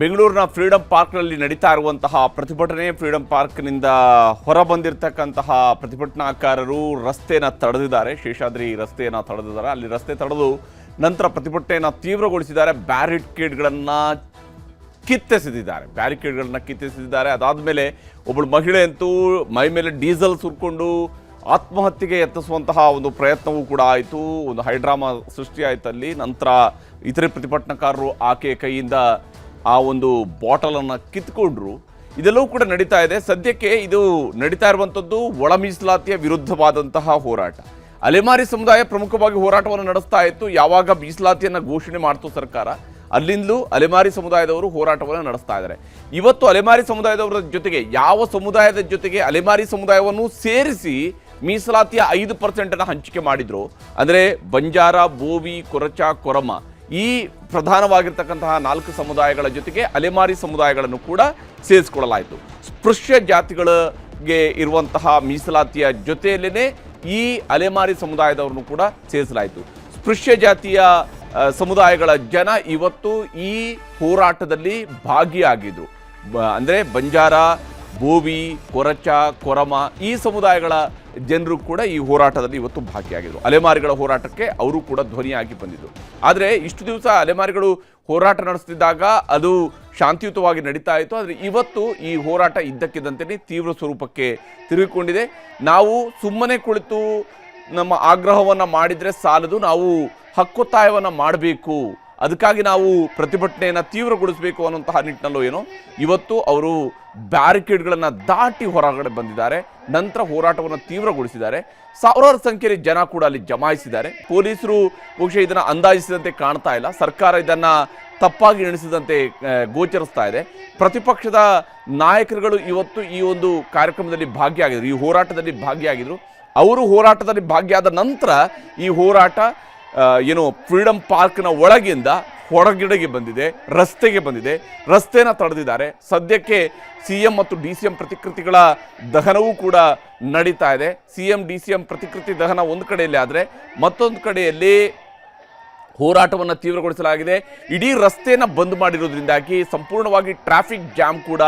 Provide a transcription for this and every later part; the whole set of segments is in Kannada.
ಬೆಂಗಳೂರಿನ ಫ್ರೀಡಂ ಪಾರ್ಕ್ನಲ್ಲಿ ನಡೀತಾ ಇರುವಂತಹ ಪ್ರತಿಭಟನೆ, ಫ್ರೀಡಂ ಪಾರ್ಕ್ನಿಂದ ಹೊರ ಬಂದಿರತಕ್ಕಂತಹ ಪ್ರತಿಭಟನಾಕಾರರು ರಸ್ತೆಯನ್ನು ತಡೆದಿದ್ದಾರೆ. ಶೇಷಾದ್ರಿ ರಸ್ತೆಯನ್ನು ತಡೆದಿದ್ದಾರೆ. ಅಲ್ಲಿ ರಸ್ತೆ ತಡೆದು ನಂತರ ಪ್ರತಿಭಟನೆಯನ್ನು ತೀವ್ರಗೊಳಿಸಿದ್ದಾರೆ. ಬ್ಯಾರಿಕೇಡ್ಗಳನ್ನು ಕಿತ್ತೆಸೆದಿದ್ದಾರೆ. ಅದಾದ ಮೇಲೆ ಒಬ್ಬಳು ಮಹಿಳೆ ಅಂತೂ ಮೈ ಮೇಲೆ ಡೀಸೆಲ್ ಸುರ್ಕೊಂಡು ಆತ್ಮಹತ್ಯೆಗೆ ಯತ್ನಿಸುವಂತಹ ಒಂದು ಪ್ರಯತ್ನವೂ ಕೂಡ ಆಯಿತು. ಒಂದು ಹೈಡ್ರಾಮಾ ಸೃಷ್ಟಿಯಾಯಿತು ಅಲ್ಲಿ. ನಂತರ ಇತರೆ ಪ್ರತಿಭಟನಾಕಾರರು ಆಕೆಯ ಕೈಯಿಂದ ಆ ಒಂದು ಬಾಟಲನ್ನು ಕಿತ್ಕೊಂಡ್ರು. ಇದೆಲ್ಲವೂ ಕೂಡ ನಡೀತಾ ಇದೆ. ಸದ್ಯಕ್ಕೆ ಇದು ನಡೀತಾ ಇರುವಂಥದ್ದು ಒಳ ಮೀಸಲಾತಿಯ ವಿರುದ್ಧವಾದಂತಹ ಹೋರಾಟ. ಅಲೆಮಾರಿ ಸಮುದಾಯ ಪ್ರಮುಖವಾಗಿ ಹೋರಾಟವನ್ನು ನಡೆಸ್ತಾ ಇತ್ತು. ಯಾವಾಗ ಮೀಸಲಾತಿಯನ್ನು ಘೋಷಣೆ ಮಾಡ್ತು ಸರ್ಕಾರ, ಅಲ್ಲಿಂದಲೂ ಅಲೆಮಾರಿ ಸಮುದಾಯದವರು ಹೋರಾಟವನ್ನು ನಡೆಸ್ತಾ ಇದ್ದಾರೆ. ಇವತ್ತು ಅಲೆಮಾರಿ ಸಮುದಾಯದವರ ಜೊತೆಗೆ ಯಾವ ಸಮುದಾಯದ ಜೊತೆಗೆ ಅಲೆಮಾರಿ ಸಮುದಾಯವನ್ನು ಸೇರಿಸಿ ಮೀಸಲಾತಿಯ 5% ಹಂಚಿಕೆ ಮಾಡಿದ್ರು ಅಂದರೆ ಬಂಜಾರ, ಬೋವಿ, ಕೊರಚ, ಕೊರಮ ಈ ಪ್ರಧಾನವಾಗಿರ್ತಕ್ಕಂತಹ 4 ಸಮುದಾಯಗಳ ಜೊತೆಗೆ ಅಲೆಮಾರಿ ಸಮುದಾಯಗಳನ್ನು ಕೂಡ ಸೇರಿಸಿಕೊಳ್ಳಲಾಯಿತು. ಸ್ಪೃಶ್ಯ ಜಾತಿಗಳಿಗೆ ಇರುವಂತಹ ಮೀಸಲಾತಿಯ ಜೊತೆಯಲ್ಲೇ ಈ ಅಲೆಮಾರಿ ಸಮುದಾಯದವರನ್ನು ಕೂಡ ಸೇರಿಸಲಾಯಿತು. ಸ್ಪೃಶ್ಯ ಜಾತಿಯ ಸಮುದಾಯಗಳ ಜನ ಇವತ್ತು ಈ ಹೋರಾಟದಲ್ಲಿ ಭಾಗಿಯಾಗಿದ್ರು. ಅಂದರೆ ಬಂಜಾರ, ಬೋವಿ, ಕೊರಚ, ಕೊರಮ ಈ ಸಮುದಾಯಗಳ ಜನರು ಕೂಡ ಈ ಹೋರಾಟದಲ್ಲಿ ಇವತ್ತು ಭಾಗಿಯಾಗಿದ್ರು. ಅಲೆಮಾರಿಗಳ ಹೋರಾಟಕ್ಕೆ ಅವರು ಕೂಡ ಧ್ವನಿಯಾಗಿ ಬಂದಿದ್ರು. ಆದರೆ ಇಷ್ಟು ದಿವಸ ಅಲೆಮಾರಿಗಳು ಹೋರಾಟ ನಡೆಸ್ತಿದ್ದಾಗ ಅದು ಶಾಂತಿಯುತವಾಗಿ ನಡೀತಾ ಇತ್ತು. ಆದರೆ ಇವತ್ತು ಈ ಹೋರಾಟ ಇದ್ದಕ್ಕಿದ್ದಂತೆ ತೀವ್ರ ಸ್ವರೂಪಕ್ಕೆ ತಿರುಗಿಕೊಂಡಿದೆ. ನಾವು ಸುಮ್ಮನೆ ಕುಳಿತು ನಮ್ಮ ಆಗ್ರಹವನ್ನು ಮಾಡಿದರೆ ಸಾಲದು, ನಾವು ಹಕ್ಕೊತ್ತಾಯವನ್ನು ಮಾಡಬೇಕು, ಅದಕ್ಕಾಗಿ ನಾವು ಪ್ರತಿಭಟನೆಯನ್ನು ತೀವ್ರಗೊಳಿಸಬೇಕು ಅನ್ನುವಂತಹ ನಿಟ್ಟಿನಲ್ಲೂ ಏನೋ ಇವತ್ತು ಅವರು ಬ್ಯಾರಿಕೇಡ್ಗಳನ್ನು ದಾಟಿ ಹೊರಗಡೆ ಬಂದಿದ್ದಾರೆ. ನಂತರ ಹೋರಾಟವನ್ನು ತೀವ್ರಗೊಳಿಸಿದ್ದಾರೆ. ಸಾವಿರಾರು ಸಂಖ್ಯೆಯಲ್ಲಿ ಜನ ಕೂಡ ಅಲ್ಲಿ ಜಮಾಯಿಸಿದ್ದಾರೆ. ಪೊಲೀಸರು ಬಹುಶಃ ಇದನ್ನು ಅಂದಾಜಿಸಿದಂತೆ ಕಾಣ್ತಾ ಇಲ್ಲ. ಸರ್ಕಾರ ಇದನ್ನು ತಪ್ಪಾಗಿ ಎಣಿಸಿದಂತೆ ಗೋಚರಿಸ್ತಾ ಇದೆ. ಪ್ರತಿಪಕ್ಷದ ನಾಯಕರುಗಳು ಇವತ್ತು ಈ ಒಂದು ಕಾರ್ಯಕ್ರಮದಲ್ಲಿ ಭಾಗಿಯಾಗಿದ್ರು, ಈ ಹೋರಾಟದಲ್ಲಿ ಭಾಗಿಯಾಗಿದ್ರು. ಅವರು ಹೋರಾಟದಲ್ಲಿ ಭಾಗಿಯಾದ ನಂತರ ಈ ಹೋರಾಟ ಫ್ರೀಡಂ ಪಾರ್ಕ್ನ ಒಳಗಿಂದ ಹೊರಗಡೆಗೆ ಬಂದಿದೆ, ರಸ್ತೆಗೆ ಬಂದಿದೆ, ರಸ್ತೆನ ತಡೆದಿದ್ದಾರೆ. ಸದ್ಯಕ್ಕೆ CM ಮತ್ತು DCM ಪ್ರತಿಕೃತಿಗಳ ದಹನವೂ ಕೂಡ ನಡೀತಾ ಇದೆ. CM DCM ಪ್ರತಿಕೃತಿ ದಹನ ಒಂದು ಕಡೆಯಲ್ಲಿ ಆದರೆ ಮತ್ತೊಂದು ಕಡೆಯಲ್ಲಿ ಹೋರಾಟವನ್ನು ತೀವ್ರಗೊಳಿಸಲಾಗಿದೆ. ಇಡೀ ರಸ್ತೆಯನ್ನು ಬಂದ್ ಮಾಡಿರೋದ್ರಿಂದಾಗಿ ಸಂಪೂರ್ಣವಾಗಿ ಟ್ರಾಫಿಕ್ ಜಾಮ್ ಕೂಡ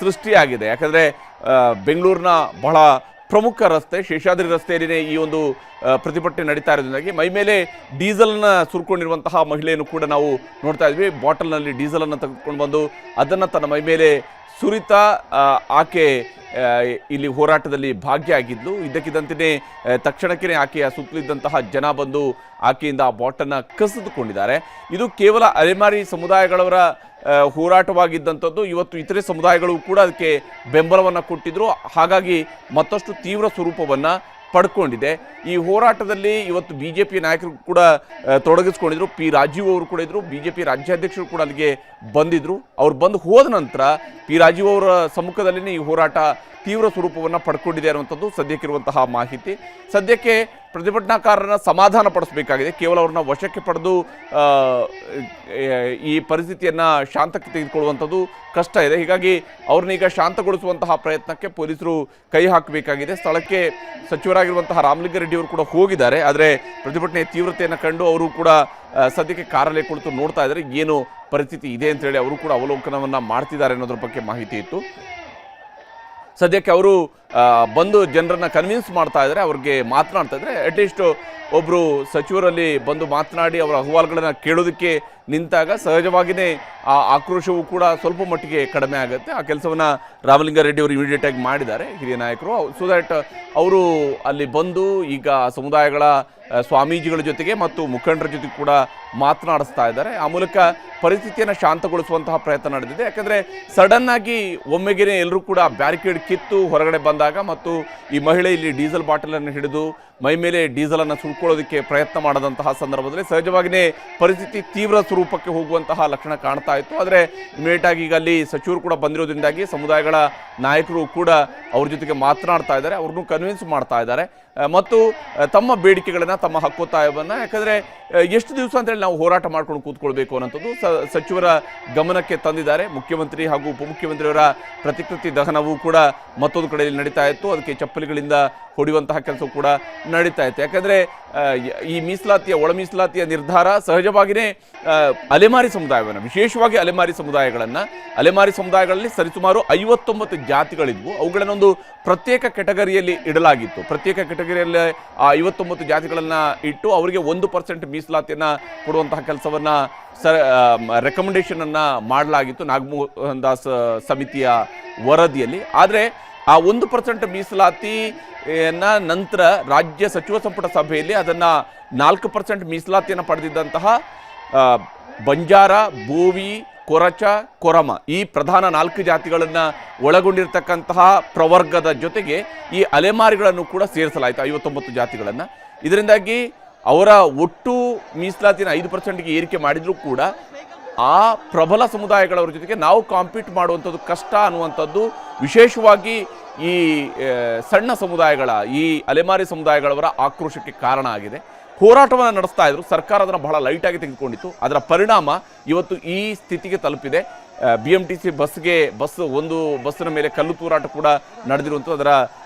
ಸೃಷ್ಟಿಯಾಗಿದೆ. ಯಾಕಂದರೆ ಬೆಂಗಳೂರಿನ ಬಹಳ ಪ್ರಮುಖ ರಸ್ತೆ ಶೇಷಾದ್ರಿ ರಸ್ತೆಯಲ್ಲಿನೇ ಈ ಒಂದು ಪ್ರತಿಭಟನೆ ನಡೀತಾ ಇರೋದ್ರಿಂದಾಗಿ ಮೈ ಮೇಲೆ ಡೀಸೆಲ್ನ ಸುರ್ಕೊಂಡಿರುವಂತಹ ಮಹಿಳೆಯನ್ನು ಕೂಡ ನಾವು ನೋಡ್ತಾ ಇದ್ವಿ. ಬಾಟಲ್ನಲ್ಲಿ ಡೀಸೆಲನ್ನು ತೆಗೆದುಕೊಂಡು ಬಂದು ಅದನ್ನು ತನ್ನ ಮೈ ಮೇಲೆ ಸುರಿತಾ ಆಕೆ ಇಲ್ಲಿ ಹೋರಾಟದಲ್ಲಿ ಭಾಗಿಯಾಗಿದ್ಲು. ಇದ್ದಕ್ಕಿದ್ದಂತೆಯೇ ತಕ್ಷಣಕ್ಕೆ ಆಕೆಯ ಸುತ್ತಲಿದ್ದಂತಹ ಜನ ಬಂದು ಆಕೆಯಿಂದ ಆ ಬಾಟನ್ನು ಕಸಿದುಕೊಂಡಿದ್ದಾರೆ. ಇದು ಕೇವಲ ಅಲೆಮಾರಿ ಸಮುದಾಯಗಳವರ ಹೋರಾಟವಾಗಿದ್ದಂಥದ್ದು. ಇವತ್ತು ಇತರೆ ಸಮುದಾಯಗಳು ಕೂಡ ಅದಕ್ಕೆ ಬೆಂಬಲವನ್ನು ಕೊಟ್ಟಿದ್ರು. ಹಾಗಾಗಿ ಮತ್ತಷ್ಟು ತೀವ್ರ ಸ್ವರೂಪವನ್ನು ಪಡ್ಕೊಂಡಿದೆ. ಈ ಹೋರಾಟದಲ್ಲಿ ಇವತ್ತು BJP ನಾಯಕರು ಕೂಡ ತೊಡಗಿಸ್ಕೊಂಡಿದ್ರು. P. ರಾಜೀವ್ ಅವರು ಕೂಡ ಇದ್ದರು. BJP ರಾಜ್ಯಾಧ್ಯಕ್ಷರು ಕೂಡ ಅಲ್ಲಿಗೆ ಬಂದಿದ್ದರು. ಅವ್ರು ಬಂದು ಹೋದ ನಂತರ P. ರಾಜೀವ್ ಅವರ ಸಮ್ಮುಖದಲ್ಲಿನೇ ಈ ಹೋರಾಟ ತೀವ್ರ ಸ್ವರೂಪವನ್ನು ಪಡ್ಕೊಂಡಿದೆ ಅನ್ನುವಂಥದ್ದು ಸದ್ಯಕ್ಕಿರುವಂತಹ ಮಾಹಿತಿ. ಸದ್ಯಕ್ಕೆ ಪ್ರತಿಭಟನಾಕಾರರನ್ನ ಸಮಾಧಾನ ಪಡಿಸಬೇಕಾಗಿದೆ. ಕೇವಲ ಅವ್ರನ್ನ ವಶಕ್ಕೆ ಪಡೆದು ಈ ಪರಿಸ್ಥಿತಿಯನ್ನು ಶಾಂತಕ್ಕೆ ತೆಗೆದುಕೊಳ್ಳುವಂಥದ್ದು ಕಷ್ಟ ಇದೆ. ಹೀಗಾಗಿ ಅವ್ರನ್ನೀಗ ಶಾಂತಗೊಳಿಸುವಂತಹ ಪ್ರಯತ್ನಕ್ಕೆ ಪೊಲೀಸರು ಕೈ ಹಾಕಬೇಕಾಗಿದೆ. ಸ್ಥಳಕ್ಕೆ ಸಚಿವರಾಗಿರುವಂತಹ ರಾಮಲಿಂಗಾರೆಡ್ಡಿ ಅವರು ಕೂಡ ಹೋಗಿದ್ದಾರೆ. ಆದರೆ ಪ್ರತಿಭಟನೆಯ ತೀವ್ರತೆಯನ್ನು ಕಂಡು ಅವರು ಕೂಡ ಸದ್ಯಕ್ಕೆ ಕಾರಲ್ಲೇ ಕುಳಿತು ನೋಡ್ತಾ ಇದ್ದಾರೆ ಏನು ಪರಿಸ್ಥಿತಿ ಇದೆ ಅಂತೇಳಿ ಅವರು ಕೂಡ ಅವಲೋಕನವನ್ನು ಮಾಡ್ತಿದ್ದಾರೆ ಅನ್ನೋದ್ರ ಬಗ್ಗೆ ಮಾಹಿತಿ ಇತ್ತು. ಸದ್ಯಕ್ಕೆ ಅವರು ಬಂದು ಜನರನ್ನು ಕನ್ವಿನ್ಸ್ ಮಾಡ್ತಾ ಇದ್ದಾರೆ, ಅವ್ರಿಗೆ ಮಾತನಾಡ್ತಾ ಇದ್ದಾರೆ. ಅಟ್ಲೀಸ್ಟ್ ಒಬ್ಬರು ಸಚಿವರಲ್ಲಿ ಬಂದು ಮಾತನಾಡಿ ಅವರ ಅಹವಾಲುಗಳನ್ನು ಕೇಳೋದಕ್ಕೆ ನಿಂತಾಗ ಸಹಜವಾಗಿಯೇ ಆ ಆಕ್ರೋಶವು ಕೂಡ ಸ್ವಲ್ಪ ಮಟ್ಟಿಗೆ ಕಡಿಮೆ ಆಗುತ್ತೆ. ಆ ಕೆಲಸವನ್ನು ರಾಮಲಿಂಗಾರೆಡ್ಡಿ ಅವರು ಇಮಿಡಿಯೇಟಾಗಿ ಮಾಡಿದ್ದಾರೆ, ಹಿರಿಯ ನಾಯಕರು. ಸೊ ದ್ಯಾಟ್ ಅವರು ಅಲ್ಲಿ ಬಂದು ಈಗ ಸಮುದಾಯಗಳ ಸ್ವಾಮೀಜಿಗಳ ಜೊತೆಗೆ ಮತ್ತು ಮುಖಂಡರ ಜೊತೆ ಕೂಡ ಮಾತನಾಡಿಸ್ತಾ ಇದ್ದಾರೆ. ಆ ಮೂಲಕ ಪರಿಸ್ಥಿತಿಯನ್ನು ಶಾಂತಗೊಳಿಸುವಂತಹ ಪ್ರಯತ್ನ ನಡೆದಿದೆ. ಯಾಕಂದರೆ ಸಡನ್ನಾಗಿ ಒಮ್ಮೆಗೆ ಎಲ್ಲರೂ ಕೂಡ ಬ್ಯಾರಿಕೇಡ್ ಕಿತ್ತು ಹೊರಗಡೆ ಬಂದಾಗ ಮತ್ತು ಈ ಮಹಿಳೆ ಇಲ್ಲಿ ಡೀಸೆಲ್ ಬಾಟಲನ್ನು ಹಿಡಿದು ಮೈ ಮೇಲೆ ಡೀಸೆಲನ್ನು ಸುಳ್ಕೊಳ್ಳೋದಕ್ಕೆ ಪ್ರಯತ್ನ ಮಾಡದಂತಹ ಸಂದರ್ಭದಲ್ಲಿ ಸಹಜವಾಗಿಯೇ ಪರಿಸ್ಥಿತಿ ತೀವ್ರ ಸ್ವರೂಪಕ್ಕೆ ಹೋಗುವಂತಹ ಲಕ್ಷಣ ಕಾಣ್ತಾ ಇತ್ತು. ಆದರೆ ಇಮಿಡಿಯೇಟಾಗಿ ಈಗ ಅಲ್ಲಿ ಸಚಿವರು ಕೂಡ ಬಂದಿರೋದ್ರಿಂದಾಗಿ ಸಮುದಾಯಗಳ ನಾಯಕರು ಕೂಡ ಅವ್ರ ಜೊತೆಗೆ ಮಾತನಾಡ್ತಾ ಇದ್ದಾರೆ, ಅವ್ರನ್ನೂ ಕನ್ವಿನ್ಸ್ ಮಾಡ್ತಾ ಇದ್ದಾರೆ ಮತ್ತು ತಮ್ಮ ಬೇಡಿಕೆಗಳನ್ನು, ತಮ್ಮ ಹಕ್ಕೊತ್ತಾಯವನ್ನು, ಯಾಕಂದರೆ ಎಷ್ಟು ದಿವಸ ಅಂತೇಳಿ ನಾವು ಹೋರಾಟ ಮಾಡ್ಕೊಂಡು ಕೂತ್ಕೊಳ್ಬೇಕು ಅನ್ನೋಂಥದ್ದು ಸಚಿವರ ಗಮನಕ್ಕೆ ತಂದಿದ್ದಾರೆ. ಮುಖ್ಯಮಂತ್ರಿ ಹಾಗೂ ಉಪಮುಖ್ಯಮಂತ್ರಿಯವರ ಪ್ರತಿಕೃತಿ ದಹನವೂ ಕೂಡ ಮತ್ತೊಂದು ಕಡೆಯಲ್ಲಿ ನಡೀತಾ ಇತ್ತು. ಅದಕ್ಕೆ ಚಪ್ಪಲಿಗಳಿಂದ ಹೊಡೆಯುವಂತಹ ಕೆಲಸ ಕೂಡ ನಡೀತಾ ಇತ್ತು. ಯಾಕಂದರೆ ಈ ಮೀಸಲಾತಿಯ ಒಳ ಮೀಸಲಾತಿಯ ನಿರ್ಧಾರ ಸಹಜವಾಗಿಯೇ ಅಲೆಮಾರಿ ಸಮುದಾಯವನ್ನು, ವಿಶೇಷವಾಗಿ ಅಲೆಮಾರಿ ಸಮುದಾಯಗಳಲ್ಲಿ ಸರಿಸುಮಾರು 59 ಜಾತಿಗಳಿದ್ವು. ಅವುಗಳನ್ನೊಂದು ಪ್ರತ್ಯೇಕ ಕೆಟಗರಿಯಲ್ಲಿ ಇಡಲಾಗಿತ್ತು. ಪ್ರತ್ಯೇಕ ಕೆಟಗರಿಯಲ್ಲಿ ಆ 59 ಜಾತಿಗಳನ್ನು ಇಟ್ಟು ಅವರಿಗೆ 1% ಮೀಸಲಾತಿಯನ್ನು ಕೊಡುವಂತಹ ಕೆಲಸವನ್ನು ರೆಕಮೆಂಡೇಶನನ್ನು ಮಾಡಲಾಗಿತ್ತು ನಾಗಮೋಹನ್ ದಾಸ್ ಸಮಿತಿಯ ವರದಿಯಲ್ಲಿ. ಆದರೆ ಆ 1% ಮೀಸಲಾತಿಯನ್ನ ನಂತರ ರಾಜ್ಯ ಸಚಿವ ಸಂಪುಟ ಸಭೆಯಲ್ಲಿ ಅದನ್ನು 4% ಮೀಸಲಾತಿಯನ್ನು ಪಡೆದಿದ್ದಂತಹ ಬಂಜಾರ, ಬೋವಿ, ಕೊರಚ, ಕೊರಮ ಈ ಪ್ರಧಾನ 4 ಜಾತಿಗಳನ್ನು ಒಳಗೊಂಡಿರ್ತಕ್ಕಂತಹ ಪ್ರವರ್ಗದ ಜೊತೆಗೆ ಈ ಅಲೆಮಾರಿಗಳನ್ನು ಕೂಡ ಸೇರಿಸಲಾಯಿತು, 59 ಜಾತಿಗಳನ್ನು. ಇದರಿಂದಾಗಿ ಅವರ ಒಟ್ಟು ಮೀಸಲಾತಿನ 5%ಗೆ ಏರಿಕೆ ಮಾಡಿದರೂ ಕೂಡ ಆ ಪ್ರಬಲ ಸಮುದಾಯಗಳವರ ಜೊತೆಗೆ ನಾವು ಕಾಂಪೀಟ್ ಮಾಡುವಂಥದ್ದು ಕಷ್ಟ ಅನ್ನುವಂಥದ್ದು ವಿಶೇಷವಾಗಿ ಈ ಸಣ್ಣ ಸಮುದಾಯಗಳ, ಈ ಅಲೆಮಾರಿ ಸಮುದಾಯಗಳವರ ಆಕ್ರೋಶಕ್ಕೆ ಕಾರಣ ಆಗಿದೆ. ಹೋರಾಟವನ್ನು ನಡೆಸ್ತಾ ಇದ್ರು, ಸರ್ಕಾರ ಅದನ್ನು ಬಹಳ ಲೈಟಾಗಿ ತೆಗೆದುಕೊಂಡಿತ್ತು. ಅದರ ಪರಿಣಾಮ ಇವತ್ತು ಈ ಸ್ಥಿತಿಗೆ ತಲುಪಿದೆ. BMTC ಒಂದು ಬಸ್ಸಿನ ಮೇಲೆ ಕಲ್ಲು ತೂರಾಟ ಕೂಡ ನಡೆದಿರುವಂಥದ್ದು, ಅದರ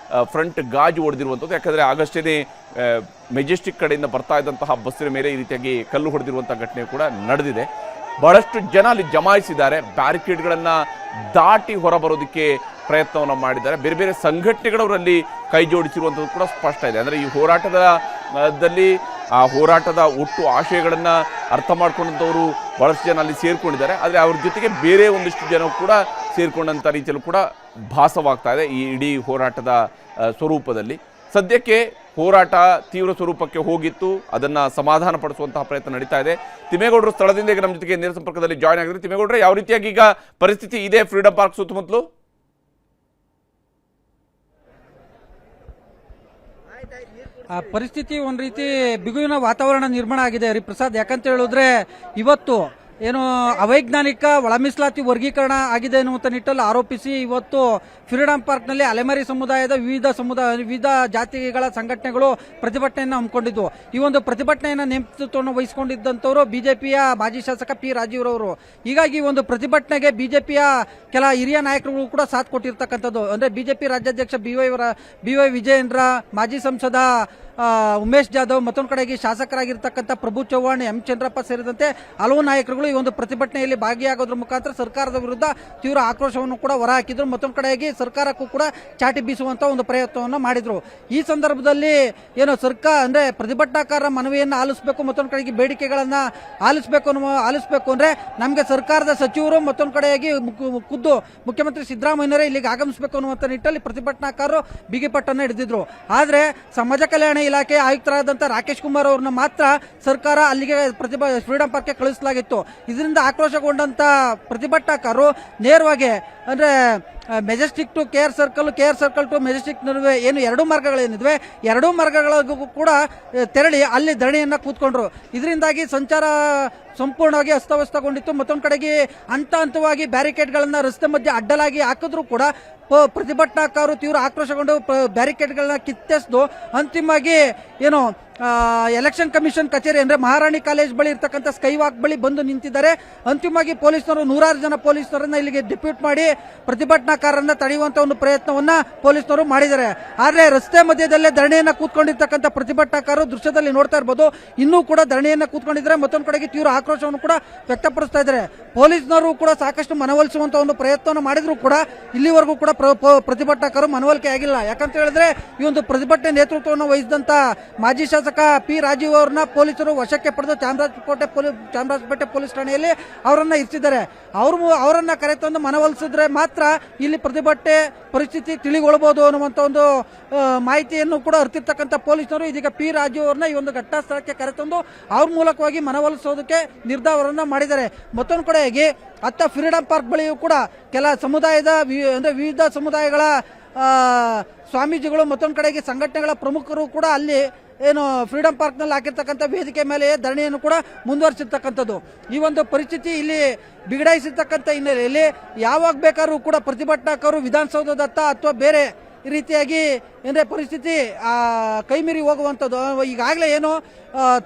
ಫ್ರಂಟ್ ಗಾಜು ಹೊಡೆದಿರುವಂಥದ್ದು. ಯಾಕಂದರೆ ಆಗಷ್ಟೇ ಮೆಜೆಸ್ಟಿಕ್ ಕಡೆಯಿಂದ ಬರ್ತಾ ಇದ್ದಂತಹ ಬಸ್ಸಿನ ಮೇಲೆ ಈ ರೀತಿಯಾಗಿ ಕಲ್ಲು ಹೊಡೆದಿರುವಂಥ ಘಟನೆ ಕೂಡ ನಡೆದಿದೆ. ಬಹಳಷ್ಟು ಜನ ಅಲ್ಲಿ ಜಮಾಯಿಸಿದ್ದಾರೆ, ಬ್ಯಾರಿಕೇಡ್ಗಳನ್ನು ದಾಟಿ ಹೊರಬರೋದಕ್ಕೆ ಪ್ರಯತ್ನವನ್ನು ಮಾಡಿದ್ದಾರೆ. ಬೇರೆ ಬೇರೆ ಸಂಘಟನೆಗಳವರಲ್ಲಿ ಕೈ ಜೋಡಿಸಿರುವಂಥದ್ದು ಕೂಡ ಸ್ಪಷ್ಟ ಇದೆ. ಅಂದರೆ ಈ ಹೋರಾಟದಲ್ಲಿ ಆ ಹೋರಾಟದ ಒಟ್ಟು ಆಶಯಗಳನ್ನು ಅರ್ಥ ಮಾಡ್ಕೊಂಡಂಥವರು ಬಹಳಷ್ಟು ಜನ ಅಲ್ಲಿ ಸೇರಿಕೊಂಡಿದ್ದಾರೆ. ಆದರೆ ಅವ್ರ ಜೊತೆಗೆ ಬೇರೆ ಒಂದಿಷ್ಟು ಜನ ಕೂಡ ಸೇರಿಕೊಂಡಂಥ ರೀತಿಯಲ್ಲೂ ಕೂಡ ಭಾಸವಾಗ್ತಾ ಇದೆ ಈ ಇಡೀ ಹೋರಾಟದ ಸ್ವರೂಪದಲ್ಲಿ. ಸದ್ಯಕ್ಕೆ ಹೋರಾಟ ತೀವ್ರ ಸ್ವರೂಪಕ್ಕೆ ಹೋಗಿತ್ತು, ಅದನ್ನು ಸಮಾಧಾನ ಪಡಿಸುವಂತಹ ಪ್ರಯತ್ನ ನಡೀತಾ ಇದೆ. ತಿಮ್ಮೇಗೌಡರು ಸ್ಥಳದಿಂದ ಈಗ ನಮ್ಮ ಜೊತೆಗೆ ನೇರ ಸಂಪರ್ಕದಲ್ಲಿ ಜಾಯ್ನ್ ಆಗಿದ್ದಾರೆ. ತಿಮ್ಮೇಗೌಡರೆ, ಯಾವ ರೀತಿಯಾಗಿ ಈಗ ಪರಿಸ್ಥಿತಿ ಇದೆ ಫ್ರೀಡಂ ಪಾರ್ಕ್ ಸುತ್ತಮುತ್ತಲು? ಪರಿಸ್ಥಿತಿ ಒಂದು ರೀತಿ ಬಿಗುವಿನ ವಾತಾವರಣ ನಿರ್ಮಾಣ ಆಗಿದೆ ಹರಿಪ್ರಸಾದ್. ಯಾಕಂತ ಹೇಳಿದ್ರೆ ಇವತ್ತು ಏನು ಅವೈಜ್ಞಾನಿಕ ಒಳ ಮೀಸಲಾತಿ ವರ್ಗೀಕರಣ ಆಗಿದೆ ಎನ್ನುವಂಥ ನಿಟ್ಟಲ್ಲಿ ಆರೋಪಿಸಿ ಇವತ್ತು ಫ್ರೀಡಂ ಪಾರ್ಕ್ನಲ್ಲಿ ಅಲೆಮಾರಿ ಸಮುದಾಯದ ವಿವಿಧ ಜಾತಿಗಳ ಸಂಘಟನೆಗಳು ಪ್ರತಿಭಟನೆಯನ್ನು ಹಮ್ಮಿಕೊಂಡಿದ್ವು. ಈ ಒಂದು ಪ್ರತಿಭಟನೆಯನ್ನು ನೇತೃತ್ವವನ್ನು ವಹಿಸಿಕೊಂಡಿದ್ದಂಥವರು ಬಿಜೆಪಿಯ ಮಾಜಿ ಶಾಸಕ ಪಿ ರಾಜೀವ್ರವರು. ಹೀಗಾಗಿ ಈ ಒಂದು ಪ್ರತಿಭಟನೆಗೆ ಬಿಜೆಪಿಯ ಕೆಲ ಹಿರಿಯ ನಾಯಕರುಗಳು ಕೂಡ ಸಾಥ್ ಕೊಟ್ಟಿರ್ತಕ್ಕಂಥದ್ದು. ಅಂದರೆ ಬಿಜೆಪಿ ರಾಜ್ಯಾಧ್ಯಕ್ಷ ಬಿ ವೈ ವಿಜಯೇಂದ್ರ, ಮಾಜಿ ಸಂಸದ ಉಮೇಶ್ ಜಾಧವ್, ಮತ್ತೊಂದು ಕಡೆಗೆ ಶಾಸಕರಾಗಿರ್ತಕ್ಕಂಥ ಪ್ರಭು ಚವ್ಹಾಣ್, ಎಂ ಚಂದ್ರಪ್ಪ ಸೇರಿದಂತೆ ಹಲವು ನಾಯಕರುಗಳು ಈ ಒಂದು ಪ್ರತಿಭಟನೆಯಲ್ಲಿ ಭಾಗಿಯಾಗೋದ್ರ ಮುಖಾಂತರ ಸರ್ಕಾರದ ವಿರುದ್ಧ ತೀವ್ರ ಆಕ್ರೋಶವನ್ನು ಕೂಡ ಹೊರಹಾಕಿದ್ರು. ಮತ್ತೊಂದು ಕಡೆಗೆ ಸರ್ಕಾರಕ್ಕೂ ಕೂಡ ಚಾಟಿ ಬೀಸುವಂತ ಒಂದು ಪ್ರಯತ್ನವನ್ನು ಮಾಡಿದ್ರು. ಈ ಸಂದರ್ಭದಲ್ಲಿ ಏನು ಅಂದ್ರೆ ಪ್ರತಿಭಟನಾಕಾರರ ಮನವಿಯನ್ನು ಆಲಿಸಬೇಕು, ಮತ್ತೊಂದು ಕಡೆಗೆ ಬೇಡಿಕೆಗಳನ್ನ ಆಲಿಸಬೇಕು ಅಂದ್ರೆ ನಮಗೆ ಸರ್ಕಾರದ ಸಚಿವರು ಮತ್ತೊಂದು ಕಡೆಯಾಗಿ ಖುದ್ದು ಮುಖ್ಯಮಂತ್ರಿ ಸಿದ್ದರಾಮಯ್ಯರೇ ಇಲ್ಲಿಗೆ ಆಗಮಿಸಬೇಕು ಅನ್ನುವಂಥ ನಿಟ್ಟಲ್ಲಿ ಪ್ರತಿಭಟನಾಕಾರರು ಬಿಗಿಪಟ್ಟನ್ನು ಹಿಡಿದಿದ್ರು. ಆದರೆ ಸಮಾಜ ಕಲ್ಯಾಣ ಇಲಾಖೆ ಆಯುಕ್ತರಾದಂಥ ರಾಕೇಶ್ ಕುಮಾರ್ ಅವ್ರನ್ನ ಮಾತ್ರ ಸರ್ಕಾರ ಅಲ್ಲಿಗೆ ಫ್ರೀಡಂ ಪಾರ್ಕ್ಗೆ ಕಳಿಸಲಾಗಿತ್ತು. ಇದರಿಂದ ಆಕ್ರೋಶಗೊಂಡಂತ ಪ್ರತಿಭಟನಾಕಾರರು ನೇರವಾಗಿ ಅಂದ್ರೆ Majestic to KR circle to Majestic ನಡುವೆ ಏನು 2 ಮಾರ್ಗಗಳೇನಿದ್ವೆ 2 ಮಾರ್ಗಗಳಿಗೂ ಕೂಡ ತೆರಳಿ ಅಲ್ಲಿ ಧರಣಿಯನ್ನ ಕೂತ್ಕೊಂಡ್ರು. ಇದರಿಂದಾಗಿ ಸಂಚಾರ ಸಂಪೂರ್ಣವಾಗಿ ಅಸ್ತವ್ಯಸ್ತಗೊಂಡಿತ್ತು. ಮತ್ತೊಂದು ಕಡೆಗೆ ಹಂತವಾಗಿ ಬ್ಯಾರಿಕೇಡ್ಗಳನ್ನ ರಸ್ತೆ ಮಧ್ಯೆ ಅಡ್ಡಲಾಗಿ ಹಾಕಿದ್ರು ಕೂಡ ಪ್ರತಿಭಟನಾಕಾರರು ತೀವ್ರ ಆಕ್ರೋಶಗೊಂಡು ಬ್ಯಾರಿಕೇಡ್ಗಳನ್ನ ಕಿತ್ತೆಸ್ದು ಅಂತಿಮವಾಗಿ ಏನು ಎಲೆಕ್ಷನ್ ಕಮಿಷನ್ ಕಚೇರಿ ಅಂದ್ರೆ ಮಹಾರಾಣಿ ಕಾಲೇಜ್ ಬಳಿ ಇರ್ತಕ್ಕಂಥ ಸ್ಕೈ ವಾಕ್ ಬಳಿ ಬಂದು ನಿಂತಿದ್ದಾರೆ. ಅಂತಿಮವಾಗಿ ಪೊಲೀಸರು 100 ಜನ ಪೊಲೀಸರನ್ನ ಇಲ್ಲಿಗೆ ಡಿಪ್ಯೂಟ್ ಮಾಡಿ ಪ್ರತಿಭಟನಾಕಾರರನ್ನ ತಡೆಯುವಂತ ಒಂದು ಪ್ರಯತ್ನವನ್ನ ಪೊಲೀಸರು ಮಾಡಿದ್ದಾರೆ. ಆದ್ರೆ ರಸ್ತೆ ಮಧ್ಯದಲ್ಲೇ ಧರಣಿಯನ್ನ ಕೂತ್ಕೊಂಡಿರ್ತಕ್ಕಂಥ ಪ್ರತಿಭಟನಾಕಾರರು ದೃಶ್ಯದಲ್ಲಿ ನೋಡ್ತಾ ಇರಬಹುದು, ಇನ್ನೂ ಕೂಡ ಧರಣಿಯನ್ನ ಕೂತ್ಕೊಂಡಿದ್ದಾರೆ. ಮತ್ತೊಂದು ಕಡೆಗೆ ತೀವ್ರ ಆಕ್ರೋಶವನ್ನು ಕೂಡ ವ್ಯಕ್ತಪಡಿಸ್ತಾ ಇದ್ದಾರೆ. ಪೊಲೀಸ್ನವರು ಕೂಡ ಸಾಕಷ್ಟು ಮನವೊಲಿಸುವಂತ ಒಂದು ಪ್ರಯತ್ನವನ್ನು ಮಾಡಿದ್ರು ಕೂಡ ಇಲ್ಲಿವರೆಗೂ ಕೂಡ ಪ್ರತಿಭಟನಾಕಾರರು ಮನವೊಲಿಕೆ ಆಗಿಲ್ಲ. ಯಾಕಂತ ಹೇಳಿದ್ರೆ ಈ ಒಂದು ಪ್ರತಿಭಟನೆ ನೇತೃತ್ವವನ್ನು ವಹಿಸಿದಂತ ಮಾಜಿ ಶಾಸಕ ಪಿ ರಾಜೀವ್ ಅವರನ್ನ ಪೊಲೀಸರು ವಶಕ್ಕೆ ಪಡೆದು ಚಾಮರಾಜಪೇಟೆ ಪೊಲೀಸ್ ಠಾಣೆಯಲ್ಲಿ ಅವರನ್ನ ಇರಿಸಿದ್ದಾರೆ. ಅವರನ್ನ ಕರೆತಂದು ಮನವೊಲಿಸಿದ್ರೆ ಮಾತ್ರ ಇಲ್ಲಿ ಪ್ರತಿಭಟನೆ ಪರಿಸ್ಥಿತಿ ತಿಳಿಗೊಳ್ಳಬಹುದು ಅನ್ನುವಂತ ಒಂದು ಮಾಹಿತಿಯನ್ನು ಕೂಡ ಅರ್ತಿರ್ತಕ್ಕಂಥ ಪೊಲೀಸರು ಇದೀಗ ಪಿ ರಾಜೀವ್ ಅವರನ್ನ ಈ ಒಂದು ಘಟನಾ ಸ್ಥಳಕ್ಕೆ ಕರೆತಂದು ಅವ್ರ ಮೂಲಕವಾಗಿ ಮನವೊಲಿಸೋದಕ್ಕೆ ನಿರ್ಧಾರವನ್ನ ಮಾಡಿದ್ದಾರೆ. ಮತ್ತೊಂದು ಕಡೆಯಾಗಿ ಅತ್ತ ಫ್ರೀಡಂ ಪಾರ್ಕ್ ಬಳಿಯೂ ಕೂಡ ಕೆಲ ಸಮುದಾಯದ ಅಂದ್ರೆ ವಿವಿಧ ಸಮುದಾಯಗಳ ಸ್ವಾಮೀಜಿಗಳು ಮತ್ತೊಂದು ಕಡೆಗೆ ಸಂಘಟನೆಗಳ ಪ್ರಮುಖರು ಕೂಡ ಅಲ್ಲಿ ಏನು ಫ್ರೀಡಂ ಪಾರ್ಕ್ನಲ್ಲಿ ಹಾಕಿರ್ತಕ್ಕಂಥ ವೇದಿಕೆ ಮೇಲೆ ಧರಣಿಯನ್ನು ಕೂಡ ಮುಂದುವರಿಸಿರ್ತಕ್ಕಂಥದ್ದು. ಈ ಒಂದು ಪರಿಸ್ಥಿತಿ ಇಲ್ಲಿ ಬಿಗಡಾಯಿಸಿರ್ತಕ್ಕಂಥ ಹಿನ್ನೆಲೆಯಲ್ಲಿ ಯಾವಾಗ ಬೇಕಾದ್ರೂ ಕೂಡ ಪ್ರತಿಭಟನಾಕಾರರು ವಿಧಾನಸೌಧದತ್ತ ಅಥವಾ ಬೇರೆ ಈ ರೀತಿಯಾಗಿ ಅಂದರೆ ಪರಿಸ್ಥಿತಿ ಕೈಮೀರಿ ಹೋಗುವಂಥದ್ದು. ಈಗಾಗಲೇ ಏನು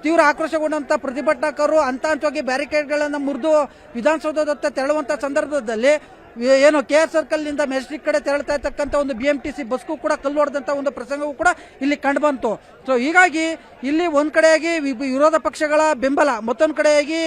ತೀವ್ರ ಆಕ್ರೋಶಗೊಂಡಂಥ ಪ್ರತಿಭಟನಾಕಾರರು ಹಂತವಾಗಿ ಬ್ಯಾರಿಕೇಡ್ಗಳನ್ನು ಮುರಿದು ವಿಧಾನಸೌಧದತ್ತ ತೆರಳುವಂಥ ಸಂದರ್ಭದಲ್ಲಿ ಏನು KR ಸರ್ಕಲ್ನಿಂದ ಮೆಜೆಸ್ಟಿಕ್ ಕಡೆ ತೆರಳ್ತಾ ಇರ್ತಕ್ಕಂಥ ಒಂದು BMTC ಬಸ್ಗೂ ಕೂಡ ಕಲ್ಲು ಹೊಡೆದಂಥ ಒಂದು ಪ್ರಸಂಗವೂ ಕೂಡ ಇಲ್ಲಿ ಕಂಡುಬಂತು. ಸೊ ಹೀಗಾಗಿ ಇಲ್ಲಿ ಒಂದು ಕಡೆಯಾಗಿ ವಿರೋಧ ಪಕ್ಷಗಳ ಬೆಂಬಲ, ಮತ್ತೊಂದು ಕಡೆಯಾಗಿ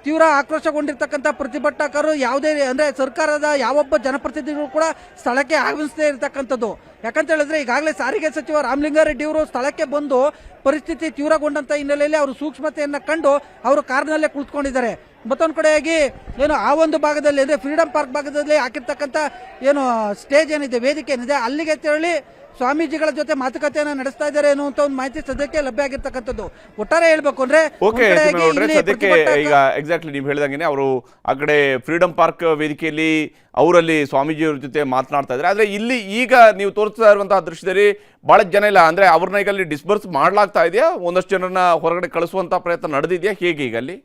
ತೀವ್ರ ಆಕ್ರೋಶಗೊಂಡಿರ್ತಕ್ಕಂಥ ಪ್ರತಿಭಟನಾಕಾರರು ಯಾವುದೇ ಅಂದರೆ ಸರ್ಕಾರದ ಯಾವೊಬ್ಬ ಜನಪ್ರತಿನಿಧಿಗಳು ಕೂಡ ಸ್ಥಳಕ್ಕೆ ಆಗಮಿಸದೇ ಇರತಕ್ಕಂಥದ್ದು. ಯಾಕಂತ ಹೇಳಿದ್ರೆ ಈಗಾಗಲೇ ಸಾರಿಗೆ ಸಚಿವ ರಾಮಲಿಂಗಾರೆಡ್ಡಿ ಅವರು ಸ್ಥಳಕ್ಕೆ ಬಂದು ಪರಿಸ್ಥಿತಿ ತೀವ್ರಗೊಂಡಂಥ ಹಿನ್ನೆಲೆಯಲ್ಲಿ ಅವರು ಸೂಕ್ಷ್ಮತೆಯನ್ನು ಕಂಡು ಅವರು ಕಾರ್ನಲ್ಲೇ ಕುಳಿತುಕೊಂಡಿದ್ದಾರೆ. ಮತ್ತೊಂದು ಕಡೆಯಾಗಿ ಏನು ಆ ಒಂದು ಭಾಗದಲ್ಲಿ ಅಂದರೆ ಫ್ರೀಡಂ ಪಾರ್ಕ್ ಭಾಗದಲ್ಲಿ ಹಾಕಿರ್ತಕ್ಕಂಥ ಏನು ಸ್ಟೇಜ್ ಏನಿದೆ, ವೇದಿಕೆ ಏನಿದೆ, ಅಲ್ಲಿಗೆ ತೆರಳಿ ಸ್ವಾಮೀಜಿಗಳ ಜೊತೆ ಮಾತುಕತೆಯನ್ನು ನಡೆಸ್ತಾ ಇದ್ದಾರೆ ಅನ್ನುವಂಥ ಒಂದು ಮಾಹಿತಿ ಸದ್ಯಕ್ಕೆ ಲಭ್ಯ ಆಗಿರ್ತಕ್ಕಂಥದ್ದು. ಒಟ್ಟಾರೆ ಹೇಳ್ಬೇಕು ಅಂದ್ರೆ ಸದ್ಯಕ್ಕೆ ಈಗ ಎಕ್ಸಾಕ್ಟ್ಲಿ ನೀವು ಹೇಳಿದಂಗೆ ಅವರು ಆ ಕಡೆ ಫ್ರೀಡಂ ಪಾರ್ಕ್ ವೇದಿಕೆಯಲ್ಲಿ ಅವರಲ್ಲಿ ಸ್ವಾಮೀಜಿಯವ್ರ ಜೊತೆ ಮಾತನಾಡ್ತಾ ಇದ್ದಾರೆ. ಆದ್ರೆ ಇಲ್ಲಿ ಈಗ ನೀವು ತೋರಿಸ್ತಾ ಇರುವಂತಹ ದೃಶ್ಯದಲ್ಲಿ ಬಹಳ ಜನ ಇಲ್ಲ, ಅಂದ್ರೆ ಅವ್ರನ್ನ ಈಗ ಅಲ್ಲಿ ಡಿಸ್ಬರ್ಸ್ ಮಾಡ್ಲಾಗ್ತಾ ಇದೆಯಾ, ಒಂದಷ್ಟು ಜನರನ್ನ ಹೊರಗಡೆ ಕಳಿಸುವಂತ ಪ್ರಯತ್ನ ನಡೆದಿದೆಯಾ, ಹೇಗೆ ಈಗ ಅಲ್ಲಿ?